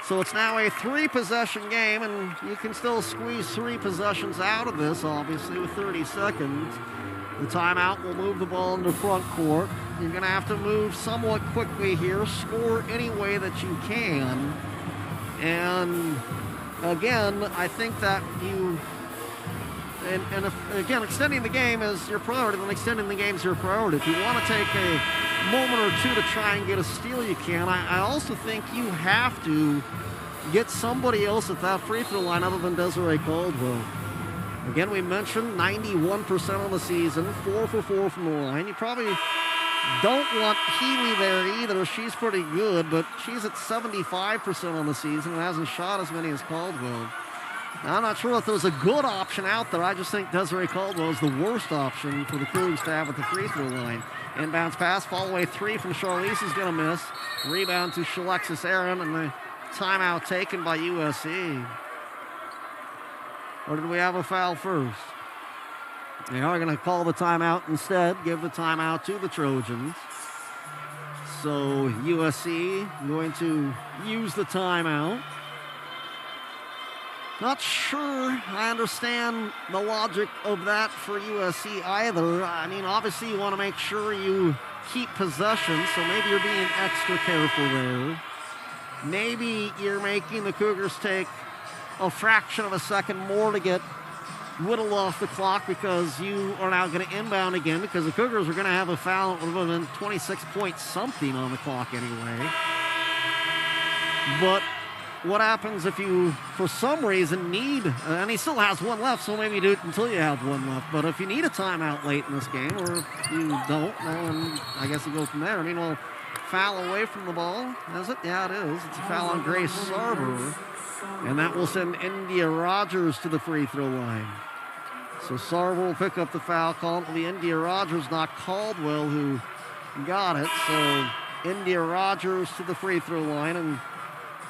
So it's now a 3-possession game, and you can still squeeze 3 possessions out of this, obviously, with 30 seconds. The timeout will move the ball into front court. You're going to have to move somewhat quickly here, score any way that you can. And again, I think that you, and if, again, extending the game is your priority, then extending the game is your priority. If you want to take a moment or 2 to try and get a steal, you can. I also think you have to get somebody else at that free throw line other than Desiree Caldwell. Again, we mentioned 91% on the season, 4 for 4 from the line. You probably don't want Healy there either. She's pretty good, but she's at 75% on the season and hasn't shot as many as Caldwell. Now, I'm not sure if there's a good option out there. I just think Desiree Caldwell is the worst option for the Cougs to have at the free throw line. Inbounds pass, fall away 3 from Charlize is going to miss. Rebound to Shalexis Aaron, and the timeout taken by USC. Or did we have a foul first? They are going to call the timeout instead, give the timeout to the Trojans. So USC going to use the timeout. Not sure I understand the logic of that for USC either. I mean, obviously you want to make sure you keep possession, so maybe you're being extra careful there. Maybe you're making the Cougars take a fraction of a second more to get Whittle off the clock because you are now going to inbound again, because the Cougars are going to have a foul within 26 point something on the clock anyway. But what happens if you, for some reason, need, and he still has 1 left, so maybe you do it until you have 1 left. But if you need a timeout late in this game, or if you don't, then I guess you go from there. I mean, well, foul away from the ball, is it? Yeah, it is. It's a foul on Grace Sarver. And that will send India Rogers to the free throw line. So Sarver will pick up the foul call. It'll be India Rogers, not Caldwell, who got it. So India Rogers to the free throw line. And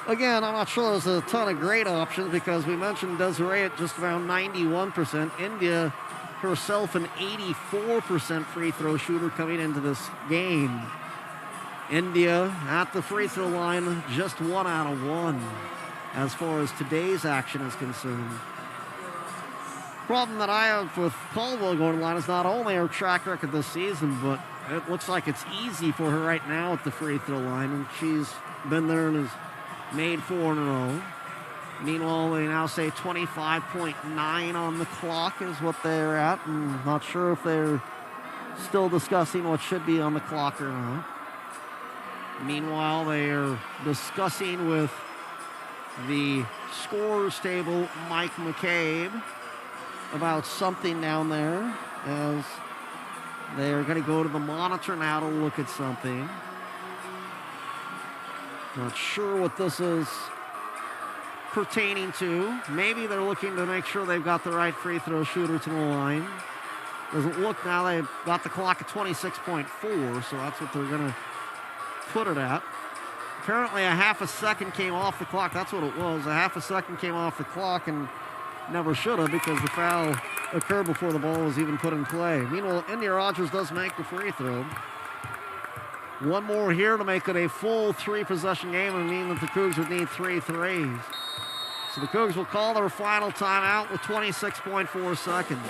again, I'm not sure there's a ton of great options because we mentioned Desiree at just around 91%. India herself an 84% free throw shooter coming into this game. India at the free throw line, just 1 out of 1. As far as today's action is concerned. Problem that I have with Caldwell going to the line is not only her track record this season, but it looks like it's easy for her right now at the free throw line, and she's been there and has made 4 in a row. Meanwhile, they now say 25.9 on the clock is what they're at. I'm not sure if they're still discussing what should be on the clock or not. Meanwhile, they are discussing with the scores table, Mike McCabe, about something down there as they are going to go to the monitor now to look at something. Not sure what this is pertaining to. Maybe they're looking to make sure they've got the right free throw shooter to the line. Doesn't look now. They've got the clock at 26.4, so that's what they're going to put it at. Apparently a half a second came off the clock. That's what it was. A half a second came off the clock and never should have because the foul occurred before the ball was even put in play. Meanwhile, India Rogers does make the free throw. One more here to make it a full 3-possession game and mean that the Cougs would need 3 threes. So the Cougs will call their final timeout with 26.4 seconds.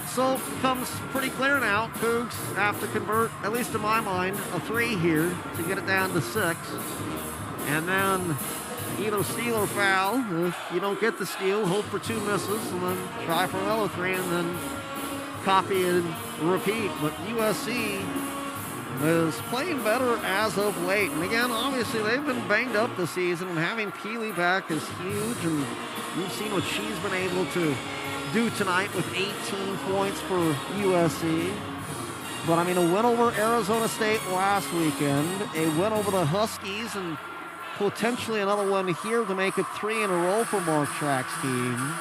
So it becomes pretty clear now. Cougs have to convert, at least in my mind, a 3 here to get it down to 6. And then either steal or foul. If you don't get the steal, hope for 2 misses, and then try for another 3, and then copy and repeat. But USC is playing better as of late. And again, obviously, they've been banged up this season, and having Keeley back is huge, and you've seen what she's been able to do tonight with 18 points for USC. But, I mean, a win over Arizona State last weekend, a win over the Huskies, and potentially another one here to make it 3 in a row for Mark Track's team.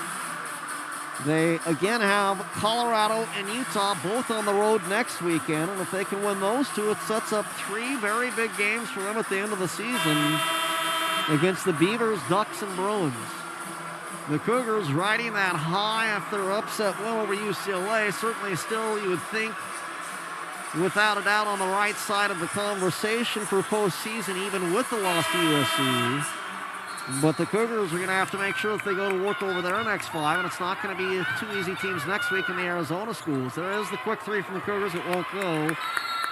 They again have Colorado and Utah both on the road next weekend, and if they can win those 2, it sets up 3 very big games for them at the end of the season against the Beavers, Ducks, and Bruins. The Cougars riding that high after their upset win over UCLA. Certainly still, you would think, without a doubt, on the right side of the conversation for postseason, even with the loss to USC. But the Cougars are going to have to make sure that they go to work over their next 5, and it's not going to be 2 easy teams next week in the Arizona schools. There is the quick 3 from the Cougars. It won't go.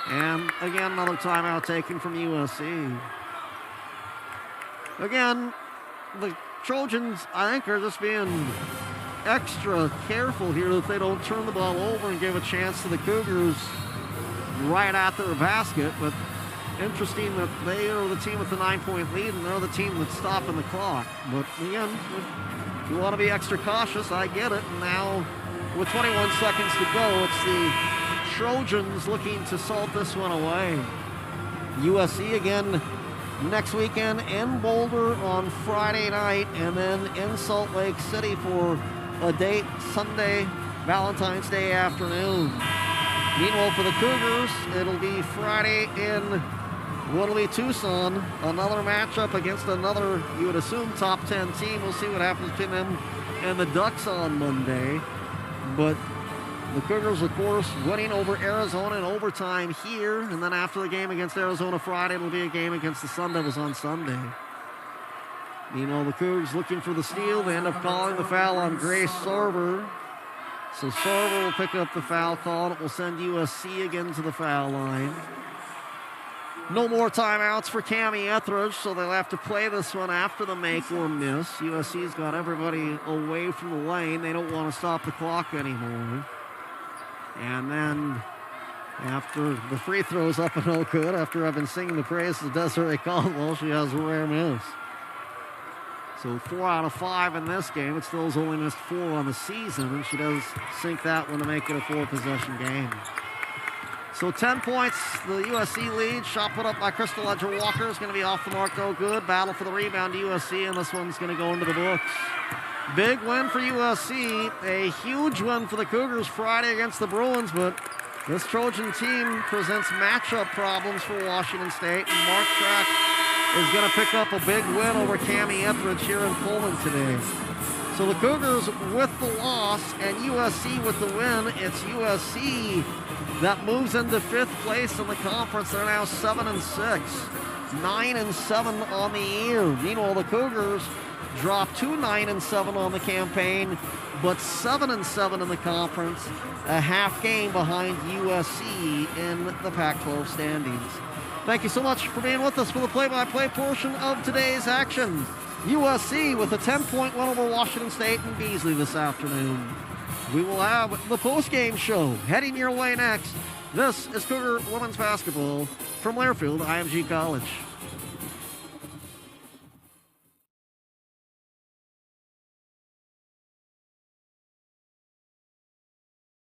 And again, another timeout taken from USC. Again, the Trojans, I think, are just being extra careful here that they don't turn the ball over and give a chance to the Cougars right at their basket. But interesting that they are the team with the 9-point lead, and they're the team that's stopping the clock. But again, if you want to be extra cautious, I get it. And now, with 21 seconds to go, it's the Trojans looking to salt this one away. USC again next weekend in Boulder on Friday night, and then in Salt Lake City for a date Sunday, Valentine's Day afternoon. Meanwhile, for the Cougars, it'll be Friday in what'll be Tucson, another matchup against another, you would assume, top 10 team. We'll see what happens between them and the Ducks on Monday. But the Cougars, of course, winning over Arizona in overtime here, and then after the game against Arizona Friday, it'll be a game against the Sun Devils on Sunday. Meanwhile, the Cougs looking for the steal. They end up calling the foul on Grace Sarver. So Sarver will pick up the foul call, and it will send USC again to the foul line. No more timeouts for Cami Etheridge, so they'll have to play this one after the make or miss. USC's got everybody away from the lane. They don't want to stop the clock anymore. And then after the free throws up and no good, after I've been singing the praises of Desiree Caldwell, she has a rare miss. So 4 out of 5 in this game. It still has only missed 4 on the season, and she does sink that one to make it a 4-possession game. So 10 points, the USC lead. Shot put up by Crystal Ledger-Walker is going to be off the mark, no good. Battle for the rebound to USC, and this one's going to go into the books. Big win for USC, a huge win for the Cougars Friday against the Bruins, but this Trojan team presents matchup problems for Washington State, and Mark Track is going to pick up a big win over Cami Etheridge here in Pullman today. So the Cougars with the loss and USC with the win. It's USC that moves into 5th place in the conference. They're now 7-6, 9-7 on the year. Meanwhile, the Cougars dropped to 9-7 on the campaign, but 7-7 in the conference, a half game behind USC in the Pac-12 standings. Thank you so much for being with us for the play-by-play portion of today's action. USC with a 10-point win over Washington State and Beasley this afternoon. We will have the post-game show heading your way next. This is Cougar Women's Basketball from Learfield IMG College.